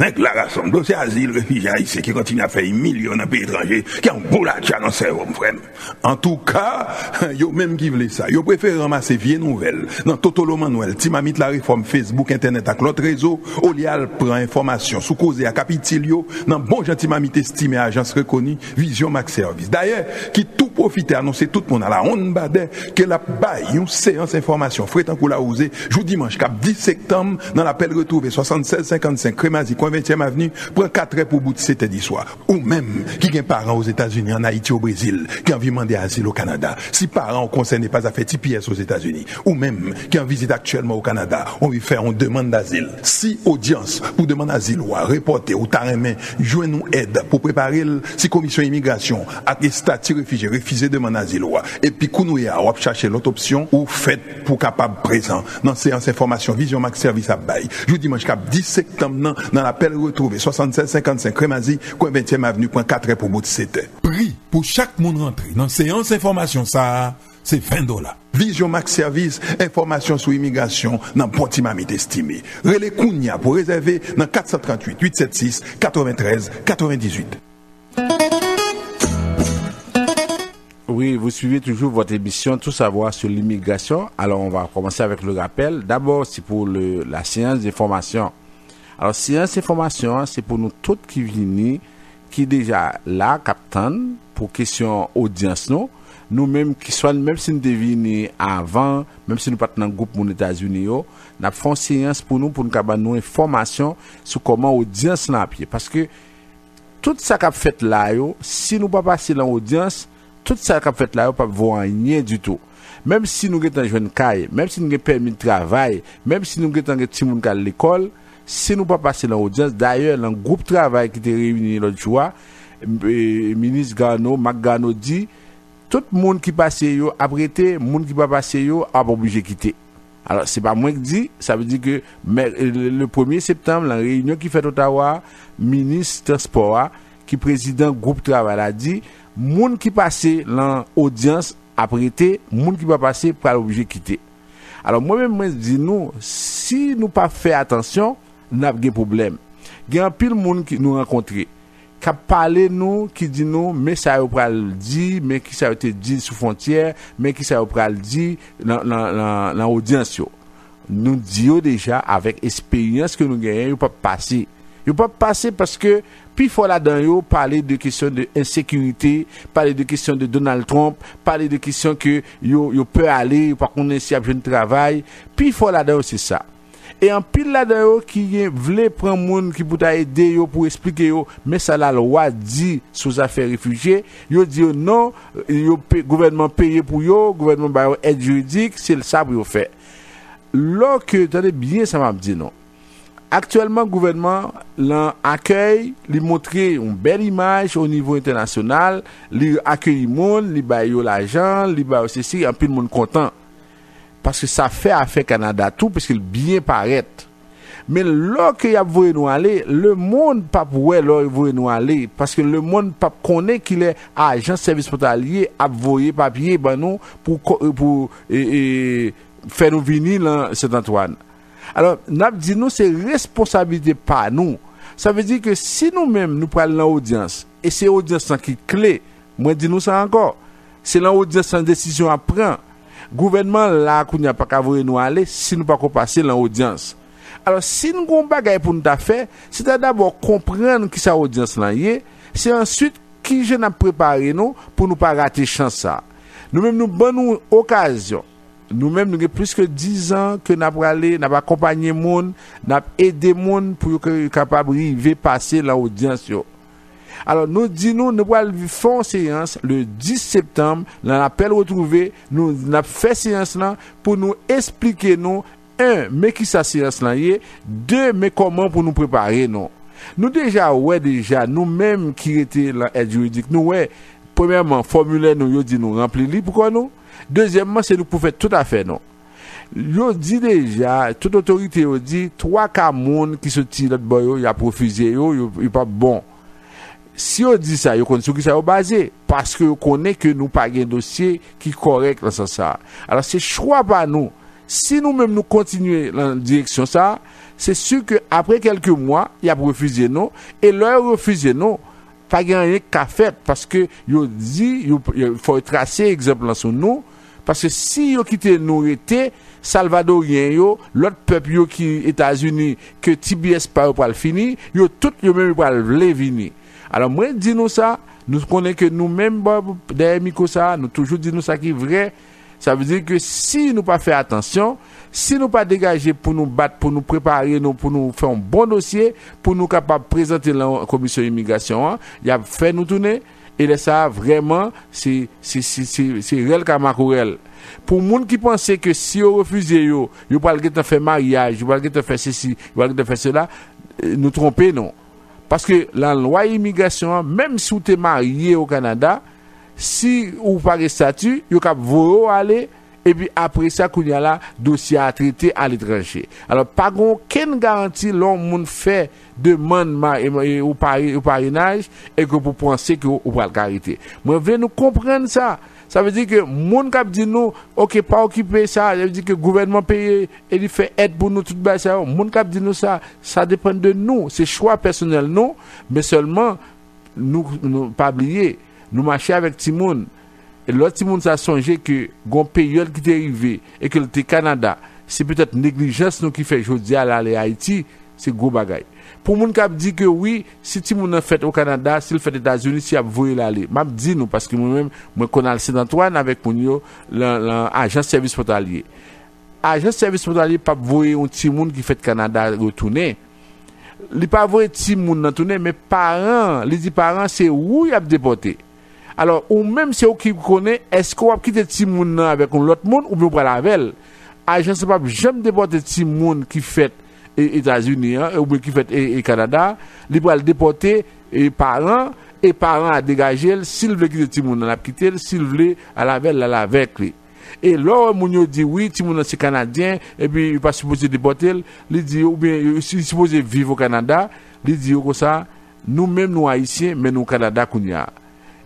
déclaration, dossier asile, réfugié haïtien qui continue à faire millions dans le pays étranger, qui a un bout là, dans le cerveau, frère. En tout cas, yo même qui voulait ça, yo préfère ramasser vieilles nouvelles, dans Totolo Manuel, Timamite la réforme Facebook, Internet, avec l'autre réseau, Olial prend information, sous cause à Capitilio, dans bon gentil Timamite estimé, agence reconnue, Vision Max Service. D'ailleurs, qui tout profite, annoncer tout le monde à la honte badin, que la baille, une séance information, tant qu'on l'a osé, jour dimanche, cap 10 septembre, dans l'appel retrouvé 7655 Crémazie, coin 20e avenue, prend 4 heures pour bout de 7 heures du soir. Ou même, qui ont parents aux États-Unis, en Haïti, au Brésil, qui ont envie de demander asile au Canada. Si parents concernés pas à faire TPS aux États-Unis, ou même, qui en visite actuellement au Canada, on veut faire une demande d'asile. Si audience pour demander asile ou à reporter ou taremen, jouez nous aide pour préparer si commission immigration, à statut réfugié, refuser demande d'asile ou et puis kounouya, ou chercher l'autre option, ou fait pour capable présent dans séance information Vision Max Service à Baye. Jeudi dimanche cap 10 septembre dans l'appel retrouvé 7655 Crémazie, coin 20e avenue, point 4 heures pour bout de 7 heures. Prix pour chaque monde rentré dans séance information ça, c'est $20. Vision Max Service, information sur immigration dans Pontimamite estimé. Relais Kounia pour réserver dans 438 876 93 98. Oui, vous suivez toujours votre émission Tout savoir sur l'immigration. Alors, on va commencer avec le rappel. D'abord, c'est pour la séance d'information. Alors, séance d'information, c'est pour nous tous qui viennent, qui déjà là, captant, pour question audience, non? nous-mêmes qui soit même si nous devinons avant, même si nous pas dans groupe aux États-Unis yo, n'a fait séance pour nous capable nous information sur comment audience là pied parce que tout ça qu'a fait là yo, si nous pas passer dans l'audience, tout ça qu'a fait là yo pas voir rien du tout. Même si nous avons un jeune caille, même si nous avons permis de travail, même si nous avons un petit monde à l'école, si nous pas passer dans l'audience, d'ailleurs, dans le groupe de travail qui était réuni l'autre jour, ministre Gano, Mac Gano dit, tout le monde qui passe yo, apprêté, le monde qui pas passer yo, a obligé de quitter. Alors, c'est pas moi qui dis, ça veut dire que le 1er septembre, la réunion qui fait Ottawa, ministre transport, qui président groupe de travail a dit, monde qui passe dans l'audience, apprêté, monde qui va passer pour l'obligé de quitter. Alors moi-même moi dis nous si nous pas faire attention, n'a pas de problème. Il y a un pile monde qui nous rencontrer, qui parler nous, qui dit nous mais ça va pral dit, mais qui ça a été dit sous frontière, mais qui ça va pral dit dans audience yo. Nous disons déjà avec expérience que nous gagnons, il pas passer. Il pas passer parce que puis il faut là-dedans yo parler de questions de insécurité, parler de questions de Donald Trump, parler de questions que yo peut aller par contre si y a besoin de travail, puis il faut là-dedans c'est ça. Et en pile là-dedans qui voulait prendre monde qui pour aider yo pour expliquer yo mais ça la loi dit sous affaires réfugiés, yo dit non, yo gouvernement payé pour yo, gouvernement ba aide juridique, c'est ça pour yo faire. Lorsque attendez bien ça m'a dit non. Actuellement, le gouvernement l'accueille, lui montrer une belle image au niveau international, lui accueille le monde, lui baille l'argent, lui baille ceci, un peu de monde content. Parce que ça fait affaire Canada tout, parce qu'il bien paraît. Mais lorsqu'il y a voulu nous aller, le monde pas pour nous aller, parce que le monde pas connaît qu'il est agent service hospitalier, a voyer papier, ben nous, pour faire nous venir dans Saint-Antoine. Alors, n'a dit nous c'est responsabilité pas nous. Ça veut dire que si nous-mêmes nous prenons l'audience et c'est l'audience qui est clé, moi dis nous ça encore. C'est l'audience sans décision à prendre. Gouvernement là qu'on n'a pas qu'à voir nous aller si nous pas passer l'audience. Alors si nous avons bagaille pour nous faire, c'est d'abord comprendre qui ça audience là y est, c'est ensuite qui je n'a préparé nous pour nous pas rater chance ça. Nous-mêmes nous bonne occasion. Nous-mêmes, nous avons plus que 10 ans que nous avons accompagné les gens, nous avons aidé les gens pour qu'ils soient capables de passer l'audience. Alors, nous disons, nous allons faire une séance le 10 septembre, nous avons retrouvé, nous avons fait séance là pour nous expliquer, un, mais qui sa séance là est, deux, mais comment pour nous préparer, non. Nous déjà, nous-mêmes qui étaient dans l'aide juridique, premièrement, formulaire, nous dit nous remplir, pourquoi nous? Deuxièmement, c'est nous pour faire tout à fait non. Yo dit déjà, toute autorité yo dit 3 cas monde qui se tire l'autre boy y a refusé yo pas bon. Si on dit ça, yo connaît sur qui ça basé parce que yo connaît que nous pas un dossier qui correct dans ça. Alors c'est choix pas nous. Si nous-mêmes nous continuer dans direction ça, c'est sûr que après quelques mois, il a refusé non et leur refusé non. Pas rien qu'à faire parce que yo dit il faut tracer exemple sur nous parce que si yo quitter nous était salvadorien yo l'autre peuple yo qui États-Unis que TBS pas pour le finir yo tout yo même pour le venir. Alors moi dis nous ça, nous connaissons que nous même derrière micro ça, nous toujours dit nous ça qui est vrai. Ça veut dire que si nous pas faire attention, si nous pas dégager pour nous battre, pour nous préparer, pour nous faire un bon dossier, pour nous capable présenter la commission immigration, il a fait nous tourner et là ça vraiment c'est réel comme macorel. Pour monde qui pensait que si on refusait yo pas le faire mariage, yo pas le faire ceci, yo pas le faire cela, nous tromper non. Parce que la loi immigration même si tu es marié au Canada, si ou pas de statut, vous pouvez aller et puis après ça qu'il y a là dossier à traiter à l'étranger. Alors pas aucune garantie l'homme fait demande au parrainage et que pour penser que vous va le carité. Moi veux nous comprendre ça. Ça veut dire que mon cap dit nous OK pas occuper ça, ça veut dire que le gouvernement paye et il fait aide pour nous tout bas ça. Mon cap dit nous ça dépend de nous, c'est choix personnel non, mais seulement nous pas oublier nous marcher avec Timon et l'autre Timon ça songé que gon période qui est arrivé et que le Canada c'est peut-être négligence nous qui fait aujourd'hui à aller Haïti c'est gros bagaille. Pour moun k'ap dit que oui, si ti moun fait au Canada, s'il fait aux États-Unis, si a voulu l'aller. M'a dit nous parce que moi-même moi connais Saint-Antoine avec moun yo l'agence service frontalier. Agence service frontalier pas voyer un ti moun qui fait Canada retourner. Li pas voyer ti moun nan tourner mais parents, li dit parents c'est où y a déporté. Alors ou même c'est ou qui connaît est-ce qu'on va quitter ti moun nan avec l'autre moun ou bien pour la veille. Agence pas jamais déporter ti moun qui fait États-Unis ou bien qui fait et Canada, li va le déporter et parents à dégager s'il veut quitter ti moun nan la quitter, s'il veut à la veille la avec lui. Et là, moun yo dit oui, ti moun c'est canadien et puis il pas supposé déporter, il dit ou bien il supposé vivre au Canada, il dit comme ça, nous même nous haïtiens mais nous Canada kounya.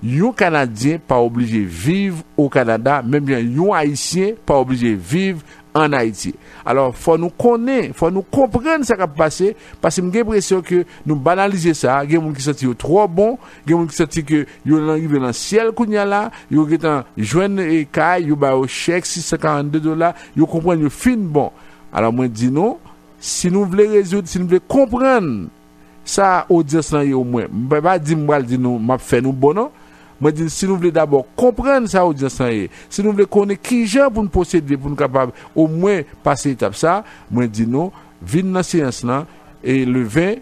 Yon canadien pas obligé vivre au Canada, même bien yon haïtien pas obligé vivre en Haïti. Alors faut nous connaître, faut nous comprendre ça qui va passer parce que j'ai l'impression que nous banaliser ça, il y a des gens qui sont trop bons, il y a des gens qui sont que yo arrivé dans le ciel kounya là, yo getan joindre et kay, yo ba au chèque $642, yo comprendre yo fin bon. Alors moi dis non, si nous voulons résoudre, si nous voulons comprendre ça audience là au moins, pas dire moi dit nous m'a fait nous bon non. Moi dis si nous voulons d'abord comprendre ça audience là, si nous voulons connaître qui gens pour nous posséder pour nous capable au moins passer étape ça, moi dis non, vinn dans séance là et le 20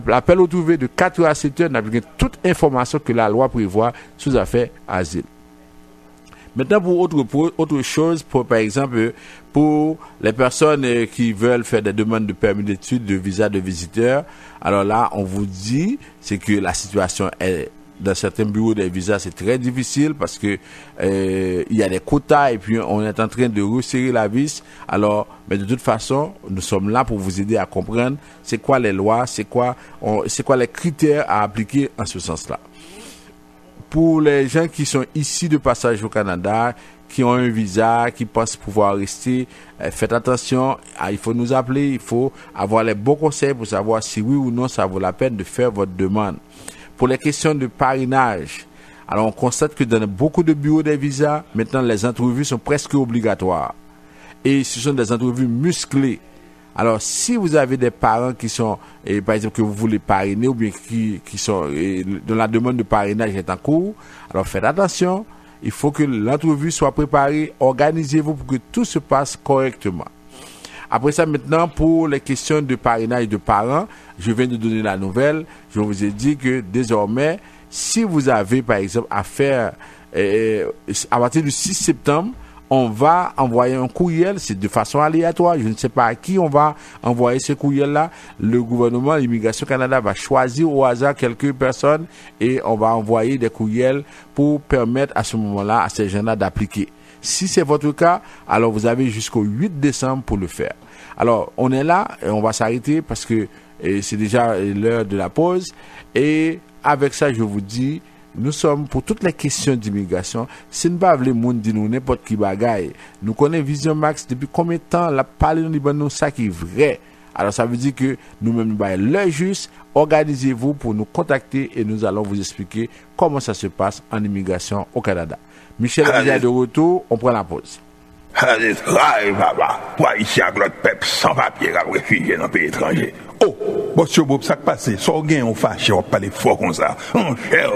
l'appel au trouvé de 4h à 7h n'a bien toute information que la loi prévoit sous affaire asile. Maintenant pour autre chose, pour par exemple pour les personnes qui veulent faire des demandes de permis d'études, de visa de visiteur, alors là on vous dit c'est que la situation est dans certains bureaux des visas c'est très difficile parce que il y a des quotas et puis on est en train de resserrer la vis. Alors mais de toute façon nous sommes là pour vous aider à comprendre c'est quoi les lois, c'est quoi les critères à appliquer en ce sens-là. Pour les gens qui sont ici de passage au Canada, qui ont un visa, qui pensent pouvoir rester, faites attention, il faut nous appeler, il faut avoir les bons conseils pour savoir si oui ou non ça vaut la peine de faire votre demande. Pour les questions de parrainage, alors on constate que dans beaucoup de bureaux des visas, maintenant les entrevues sont presque obligatoires. Et ce sont des entrevues musclées. Alors si vous avez des parents qui sont, par exemple que vous voulez parrainer ou bien qui sont dont la demande de parrainage est en cours, alors faites attention, il faut que l'entrevue soit préparée, organisez-vous pour que tout se passe correctement. Après ça, maintenant, pour les questions de parrainage de parents, je viens de donner la nouvelle. Je vous ai dit que désormais, si vous avez, par exemple, à faire, à partir du 6 septembre, on va envoyer un courriel, c'est de façon aléatoire, je ne sais pas à qui on va envoyer ce courriel-là. Le gouvernement, l'Immigration Canada va choisir au hasard quelques personnes et on va envoyer des courriels pour permettre à ce moment-là à ces gens-là d'appliquer. Si c'est votre cas, alors vous avez jusqu'au 8 décembre pour le faire. Alors, on est là et on va s'arrêter parce que c'est déjà l'heure de la pause. Et avec ça, je vous dis, nous sommes pour toutes les questions d'immigration. Si nous ne pas le monde dit nous n'importe qui bagaille. Nous connaissons Vision Max depuis combien de temps la parler dans nous ça qui est vrai. Alors ça veut dire que nous-mêmes nous baillons l'heure juste. Organisez-vous pour nous contacter et nous allons vous expliquer comment ça se passe en immigration au Canada. Michel est déjà de retour, on prend la pause. Papa, pour ici à notre peuple sans papier, réfugié dans le pays étranger. Oh, monsieur Bob, ça passe, sans gain, on fâche, on parle fort comme ça. On cher,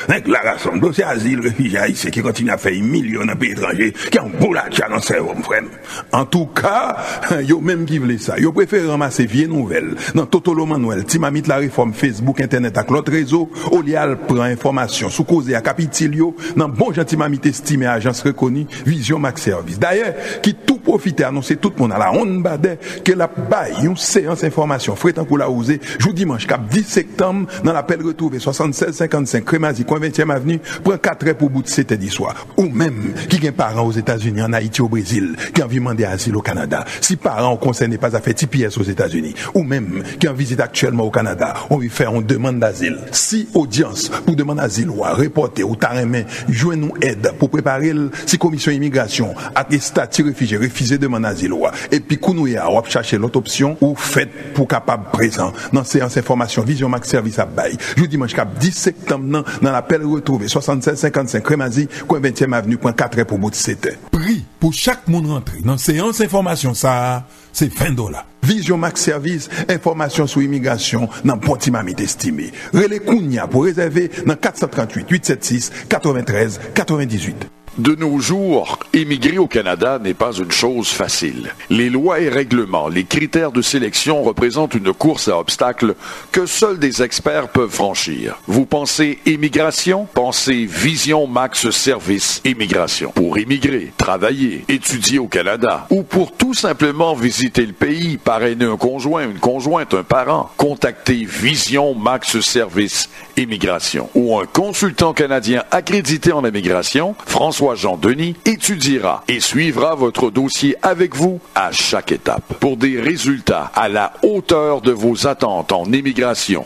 déclaration, dossier asile, réfugié ici, qui continue à faire millions dans le pays étranger, qui ont boule à tcha dans le cerveau, mon frère. En tout cas, yo même qui voulait ça, yo préfère ramasser vieilles nouvelles, dans Totolo Manuel, Timamit la réforme Facebook, Internet, avec l'autre réseau, Olial prend information, sous cause à Capitilio, dans bon gentil Timamit estimé, agence reconnue, Vision Max Service. D'ailleurs, qui tout profite, annoncer tout le monde à la honte badé, que la baille, une séance information, pour la oser, jour dimanche, cap 10 septembre, dans l'appel retrouvé 7655 Crémazie, coin 20e avenue, prend 4 heures pour bout de 7 10 soir. Ou même, qui a parents aux États-Unis, en Haïti, au Brésil, qui ont demandé asile au Canada. Si parents concernés pas à faire TPS aux États-Unis, ou même, qui en visite actuellement au Canada, on lui fait une demande d'asile. Si audience pour demander asile ou à reporter ou taremen, jouer nous aide pour préparer si commission immigration, attestat réfugié, refuser demande d'asile ou et puis, kounouya, ou chercher l'autre option, ou fait pour capable présent dans séance information Vision Max Service à Baye. Jeudi dimanche cap 10 septembre dans l'appel retrouvé 7655 Crémazie, coin 20e avenue, coin 4 pour bout 7. Prix pour chaque monde rentré dans séance information ça, c'est $20. Vision Max Service, information sur immigration dans Pontimamit estimé. Relais Kounia pour réserver dans 438 876 93 98. De nos jours, émigrer au Canada n'est pas une chose facile. Les lois et règlements, les critères de sélection représentent une course à obstacles que seuls des experts peuvent franchir. Vous pensez immigration? Pensez Vision Max Service Immigration. Pour immigrer, travailler, étudier au Canada ou pour tout simplement visiter le pays, parrainer un conjoint, une conjointe, un parent, contactez Vision Max Service Immigration ou un consultant canadien accrédité en immigration, François-Jean Denis, étudiera et suivra votre dossier avec vous à chaque étape pour des résultats à la hauteur de vos attentes en immigration.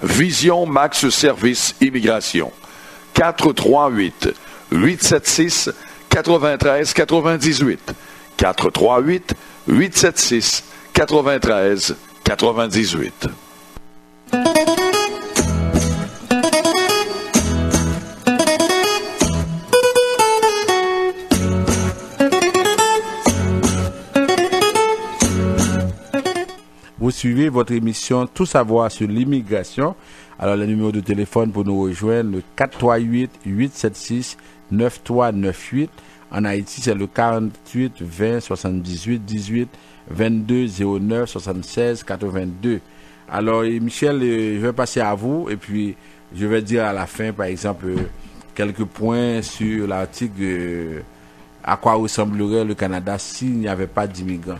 Vision Max Service Immigration. 438-876-9398. 438-876-9398. Vous suivez votre émission Tout savoir sur l'immigration. Alors, le numéro de téléphone pour nous rejoindre, le 438-876-9398. En Haïti, c'est le 48 20 78 18 22 09 76 82. Alors, Michel, je vais passer à vous et puis je vais dire à la fin, par exemple, quelques points sur l'article à quoi ressemblerait le Canada s'il n'y avait pas d'immigrants.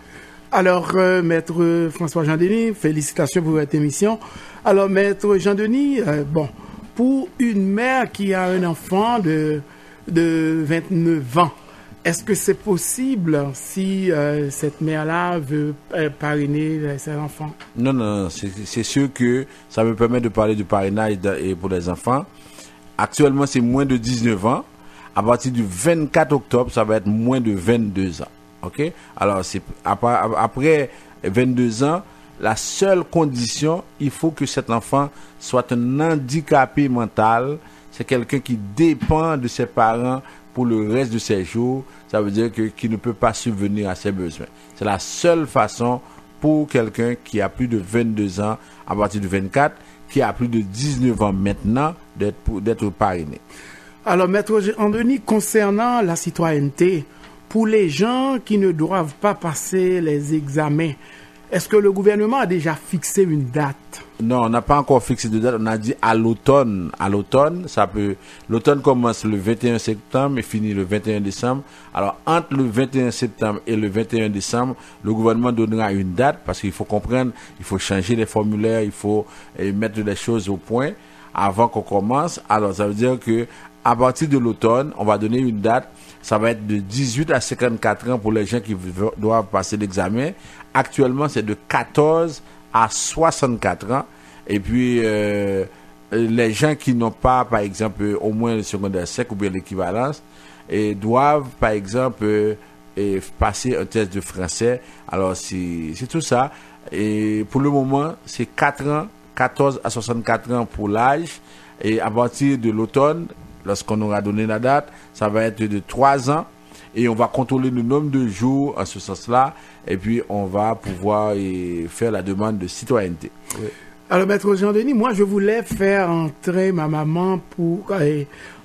Alors, Maître François Jean-Denis, félicitations pour votre émission. Alors, Maître Jean-Denis, pour une mère qui a un enfant de 29 ans, est-ce que c'est possible si cette mère-là veut parrainer ses enfants? Non, c'est sûr que ça me permet de parler du parrainage pour les enfants. Actuellement, c'est moins de 19 ans. À partir du 24 octobre, ça va être moins de 22 ans. OK? Alors, c'est après 22 ans, la seule condition, il faut que cet enfant soit un handicapé mental. C'est quelqu'un qui dépend de ses parents pour le reste de ses jours. Ça veut dire qu'il ne peut pas subvenir à ses besoins. C'est la seule façon pour quelqu'un qui a plus de 22 ans, à partir de 24, qui a plus de 19 ans maintenant, d'être parrainé. Alors, Maître Jean-Denis, concernant la citoyenneté, pour les gens qui ne doivent pas passer les examens, est-ce que le gouvernement a déjà fixé une date? Non, on n'a pas encore fixé de date. On a dit à l'automne. À l'automne, l'automne commence le 21 septembre et finit le 21 décembre. Alors, entre le 21 septembre et le 21 décembre, le gouvernement donnera une date parce qu'il faut comprendre, il faut changer les formulaires, il faut mettre les choses au point avant qu'on commence. Alors, ça veut dire que à partir de l'automne, on va donner une date. Ça va être de 18 à 54 ans pour les gens qui doivent passer l'examen. Actuellement, c'est de 14 à 64 ans. Et puis, les gens qui n'ont pas, par exemple, au moins le secondaire sec ou bien l'équivalence, doivent, par exemple, passer un test de français. Alors, c'est tout ça. Et pour le moment, c'est 4 ans, 14 à 64 ans pour l'âge. Et à partir de l'automne, lorsqu'on aura donné la date, ça va être de 3 ans et on va contrôler le nombre de jours en ce sens-là et puis on va pouvoir faire la demande de citoyenneté. Oui. Alors, Maître Jean-Denis, moi je voulais faire entrer ma maman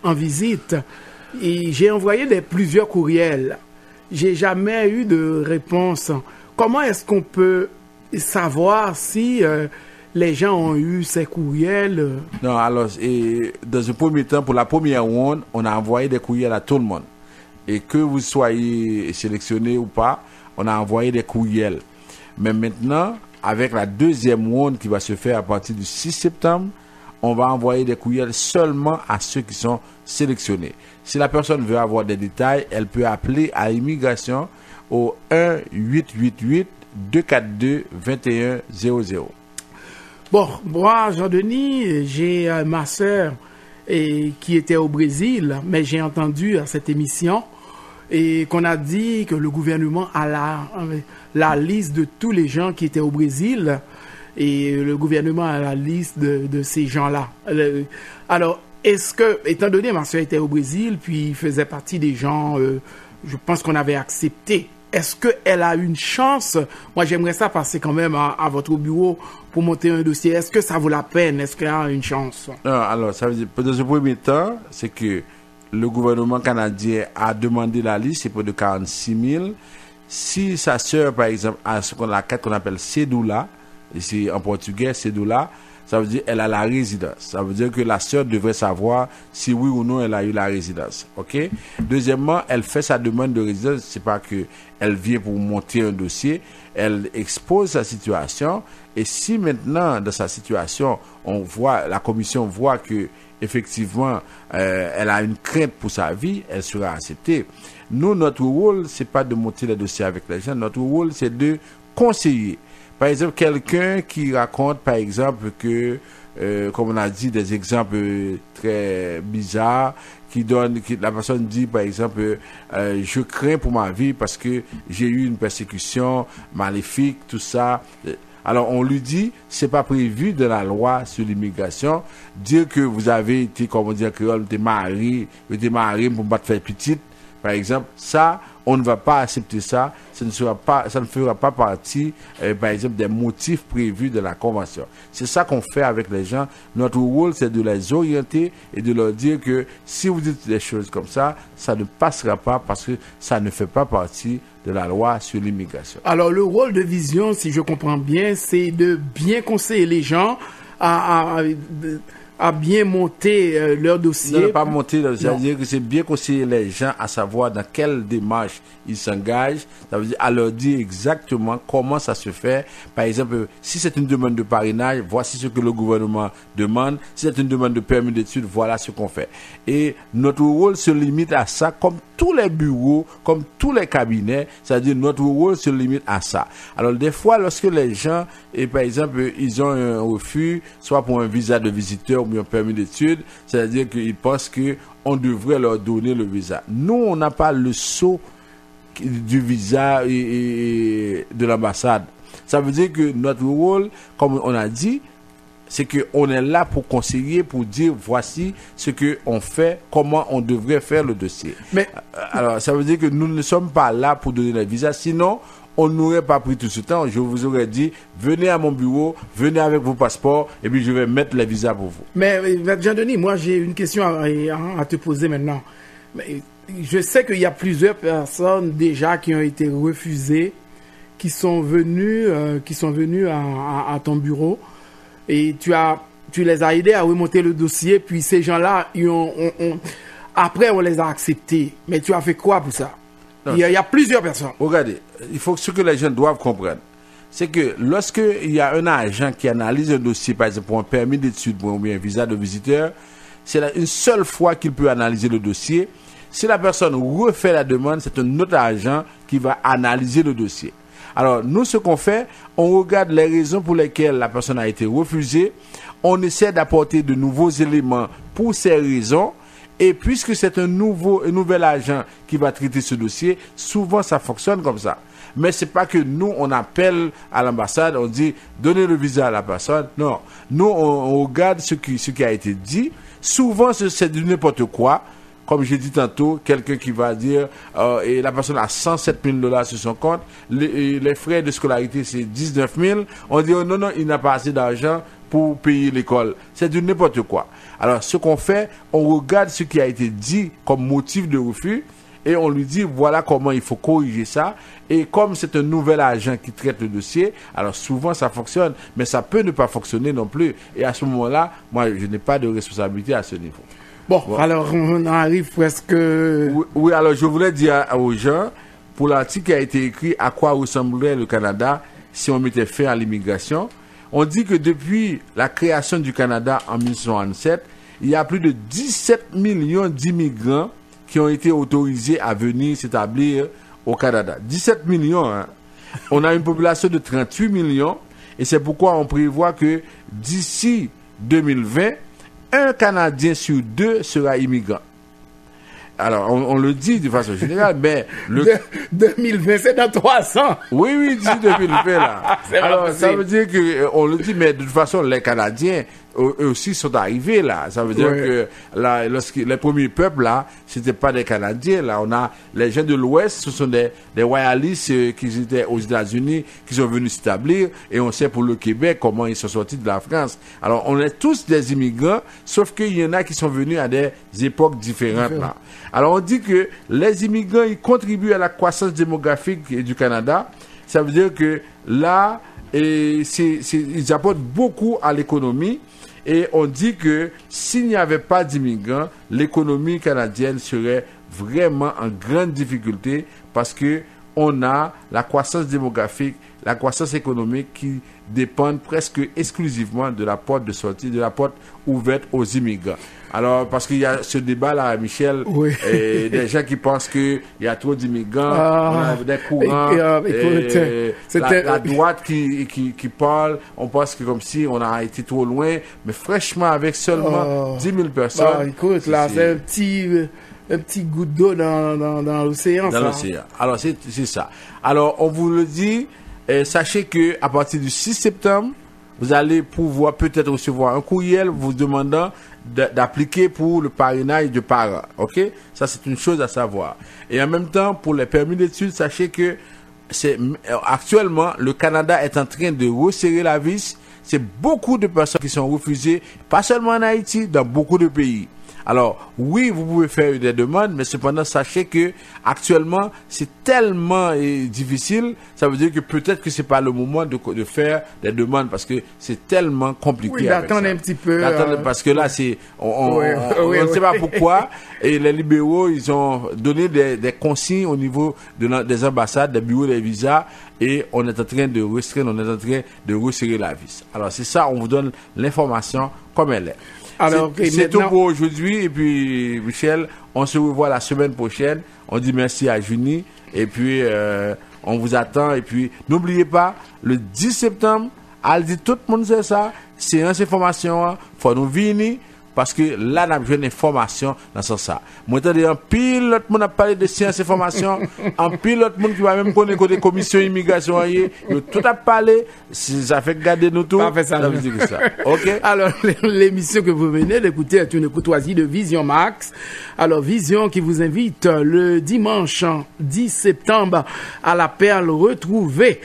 en visite et j'ai envoyé plusieurs courriels. J'ai jamais eu de réponse. Comment est-ce qu'on peut savoir si les gens ont eu ces courriels? Non, alors, dans un premier temps, pour la première ronde, on a envoyé des courriels à tout le monde. Et que vous soyez sélectionné ou pas, on a envoyé des courriels. Mais maintenant, avec la deuxième ronde qui va se faire à partir du 6 septembre, on va envoyer des courriels seulement à ceux qui sont sélectionnés. Si la personne veut avoir des détails, elle peut appeler à l'immigration au 1-888-242-2100. Bon, moi, Jean-Denis, j'ai ma sœur qui était au Brésil, mais j'ai entendu à cette émission et qu'on a dit que le gouvernement a la liste de tous les gens qui étaient au Brésil et le gouvernement a la liste de ces gens-là. Alors, est-ce que, étant donné ma soeur était au Brésil, puis faisait partie des gens, je pense qu'on avait accepté. Est-ce qu'elle a une chance? Moi, j'aimerais ça passer quand même à votre bureau pour monter un dossier. Est-ce que ça vaut la peine? Est-ce qu'elle a une chance? Non, alors, ça veut dire, dans un premier temps, c'est que le gouvernement canadien a demandé la liste, c'est près de 46 000. Si sa sœur, par exemple, a ce qu'on appelle cédula, ici en portugais, cédula, ça veut dire elle a la résidence. Ça veut dire que la sœur devrait savoir si oui ou non elle a eu la résidence. OK? Deuxièmement, elle fait sa demande de résidence. C'est pas que elle vient pour monter un dossier. Elle expose sa situation. Et si maintenant, dans sa situation, la commission voit que effectivement, elle a une crainte pour sa vie, elle sera acceptée. Nous, notre rôle, c'est pas de monter le dossier avec les gens. Notre rôle, c'est de conseiller. Par exemple, quelqu'un qui raconte, par exemple, que, comme on a dit, des exemples très bizarres, la personne dit, par exemple, je crains pour ma vie parce que j'ai eu une persécution maléfique, tout ça. Alors, on lui dit, c'est pas prévu de la loi sur l'immigration. Dire que vous avez été, comme on dit en créole, vous êtes marié pour battre faire petite, par exemple, ça, on ne va pas accepter ça. Ça ne fera pas partie, par exemple, des motifs prévus de la Convention. C'est ça qu'on fait avec les gens. Notre rôle, c'est de les orienter et de leur dire que si vous dites des choses comme ça ne passera pas parce que ça ne fait pas partie de la loi sur l'immigration. Alors, le rôle de Vision, si je comprends bien, c'est de bien conseiller les gens à bien monter leur dossier. Ne pas monter, c'est-à-dire que c'est bien conseiller les gens à savoir dans quelle démarche ils s'engagent. Ça veut dire à leur dire exactement comment ça se fait. Par exemple, si c'est une demande de parrainage, voici ce que le gouvernement demande. Si c'est une demande de permis d'études, voilà ce qu'on fait. Et notre rôle se limite à ça, comme tous les bureaux, comme tous les cabinets. C'est-à-dire notre rôle se limite à ça. Alors des fois, lorsque les gens, par exemple, ils ont un refus, soit pour un visa de visiteur ou un permis d'études, c'est-à-dire qu'ils pensent qu'on devrait leur donner le visa. Nous, on n'a pas le sceau du visa et de l'ambassade. Ça veut dire que notre rôle, comme on a dit, c'est qu'on est là pour conseiller, pour dire voici ce qu'on fait, comment on devrait faire le dossier. Mais alors, ça veut dire que nous ne sommes pas là pour donner le visa, sinon on n'aurait pas pris tout ce temps. Je vous aurais dit, venez à mon bureau, venez avec vos passeports, et puis je vais mettre les visas pour vous. Mais Jean-Denis, moi j'ai une question à te poser maintenant. Je sais qu'il y a plusieurs personnes déjà qui ont été refusées, qui sont venues à ton bureau, et tu les as aidés à remonter le dossier, puis ces gens-là, après on les a acceptés. Mais tu as fait quoi pour ça? Il y a plusieurs personnes. Regardez, ce que les gens doivent comprendre, c'est que lorsqu'il y a un agent qui analyse un dossier, par exemple pour un permis d'études ou bien un visa de visiteur, c'est une seule fois qu'il peut analyser le dossier. Si la personne refait la demande, c'est un autre agent qui va analyser le dossier. Alors, nous, ce qu'on fait, on regarde les raisons pour lesquelles la personne a été refusée. On essaie d'apporter de nouveaux éléments pour ces raisons. Et puisque c'est un nouvel agent qui va traiter ce dossier, souvent ça fonctionne comme ça. Mais c'est pas que nous, on appelle à l'ambassade, on dit, donnez le visa à la personne. Non. Nous, on regarde ce qui a été dit. Souvent, c'est du n'importe quoi. Comme j'ai dit tantôt, quelqu'un qui va dire, et la personne a $107,000 sur son compte, les frais de scolarité, c'est 19 000. On dit, oh, non, il n'a pas assez d'argent pour payer l'école. C'est du n'importe quoi. Alors, ce qu'on fait, on regarde ce qui a été dit comme motif de refus et on lui dit, voilà comment il faut corriger ça. Et comme c'est un nouvel agent qui traite le dossier, alors souvent ça fonctionne, mais ça peut ne pas fonctionner non plus. Et à ce moment-là, moi, je n'ai pas de responsabilité à ce niveau. Bon, alors on arrive presque... Oui, alors je voulais dire aux gens, pour l'article qui a été écrit « À quoi ressemblerait le Canada si on mettait fin à l'immigration », on dit que depuis la création du Canada en 1967, il y a plus de 17 millions d'immigrants qui ont été autorisés à venir s'établir au Canada. 17 millions, hein. On a une population de 38 millions et c'est pourquoi on prévoit que d'ici 2020, un Canadien sur deux sera immigrant. alors on le dit de façon générale, mais 2020, c'est dans 3 ans. Oui, d'ici 2020 là. Alors ça veut dire que on le dit, mais de toute façon les Canadiens eux aussi sont arrivés là. Ça veut dire que là, les premiers peuples là, c'était pas des Canadiens là. On a les gens de l'Ouest, ce sont des royalistes qui étaient aux États-Unis, qui sont venus s'établir, et on sait pour le Québec comment ils sont sortis de la France. Alors on est tous des immigrants, sauf qu'il y en a qui sont venus à des époques différentes là. Alors on dit que les immigrants ils contribuent à la croissance démographique du Canada. Ça veut dire que là, ils apportent beaucoup à l'économie. Et on dit que s'il n'y avait pas d'immigrants, l'économie canadienne serait vraiment en grande difficulté parce que on a la croissance démographique, la croissance économique qui dépendent presque exclusivement de la porte de sortie, de la porte ouverte aux immigrants. Alors, parce qu'il y a ce débat-là, Michel, et des gens qui pensent qu'il y a trop d'immigrants, on a des courants, la droite qui parle, on pense que comme si on a été trop loin, mais fraîchement, avec seulement 10 000 personnes. Écoute, là, c'est un petit goutte d'eau dans l'océan. Dans l'océan. Alors, c'est ça. Alors, on vous le dit, sachez que à partir du 6 septembre, vous allez pouvoir peut-être recevoir un courriel vous demandant d'appliquer pour le parrainage de parents. OK? Ça, c'est une chose à savoir. Et en même temps, pour les permis d'études, sachez que actuellement, le Canada est en train de resserrer la vis. C'est beaucoup de personnes qui sont refusées, pas seulement en Haïti, dans beaucoup de pays. Alors, oui, vous pouvez faire des demandes, mais cependant, sachez que actuellement, c'est tellement difficile, ça veut dire que peut-être que c'est pas le moment de faire des demandes parce que c'est tellement compliqué. Oui, d'attendre un petit peu. Parce que là, on ne sait pas pourquoi. Et les libéraux, ils ont donné des consignes au niveau des ambassades, des bureaux des visas, et on est en train de restreindre, on est en train de resserrer la vis. Alors, c'est ça, on vous donne l'information comme elle est. Alors, c'est tout pour aujourd'hui. Et puis, Michel, on se revoit la semaine prochaine. On dit merci à Juni. Et puis, on vous attend. Et puis, n'oubliez pas, le 10 septembre, elle dit tout le monde sait ça. Séance information, faut nous venir. Parce que là, on a besoin d'informations dans ce sens. Moi, je dis, en pile, l'autre monde a parlé de sciences et formations. En pile, l'autre monde qui va même connaître des commissions immigration, tout a parlé. Ça fait garder nous tout. Ça veut dire ça. OK? Alors, l'émission que vous venez d'écouter est une courtoisie de Vision Max. Alors, Vision qui vous invite le dimanche 10 septembre à la Perle retrouvée.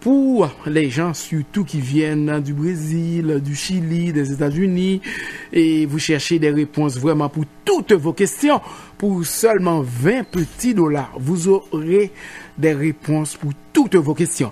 Pour les gens surtout qui viennent du Brésil, du Chili, des États-Unis, et vous cherchez des réponses vraiment pour toutes vos questions, pour seulement $20, vous aurez des réponses pour toutes vos questions.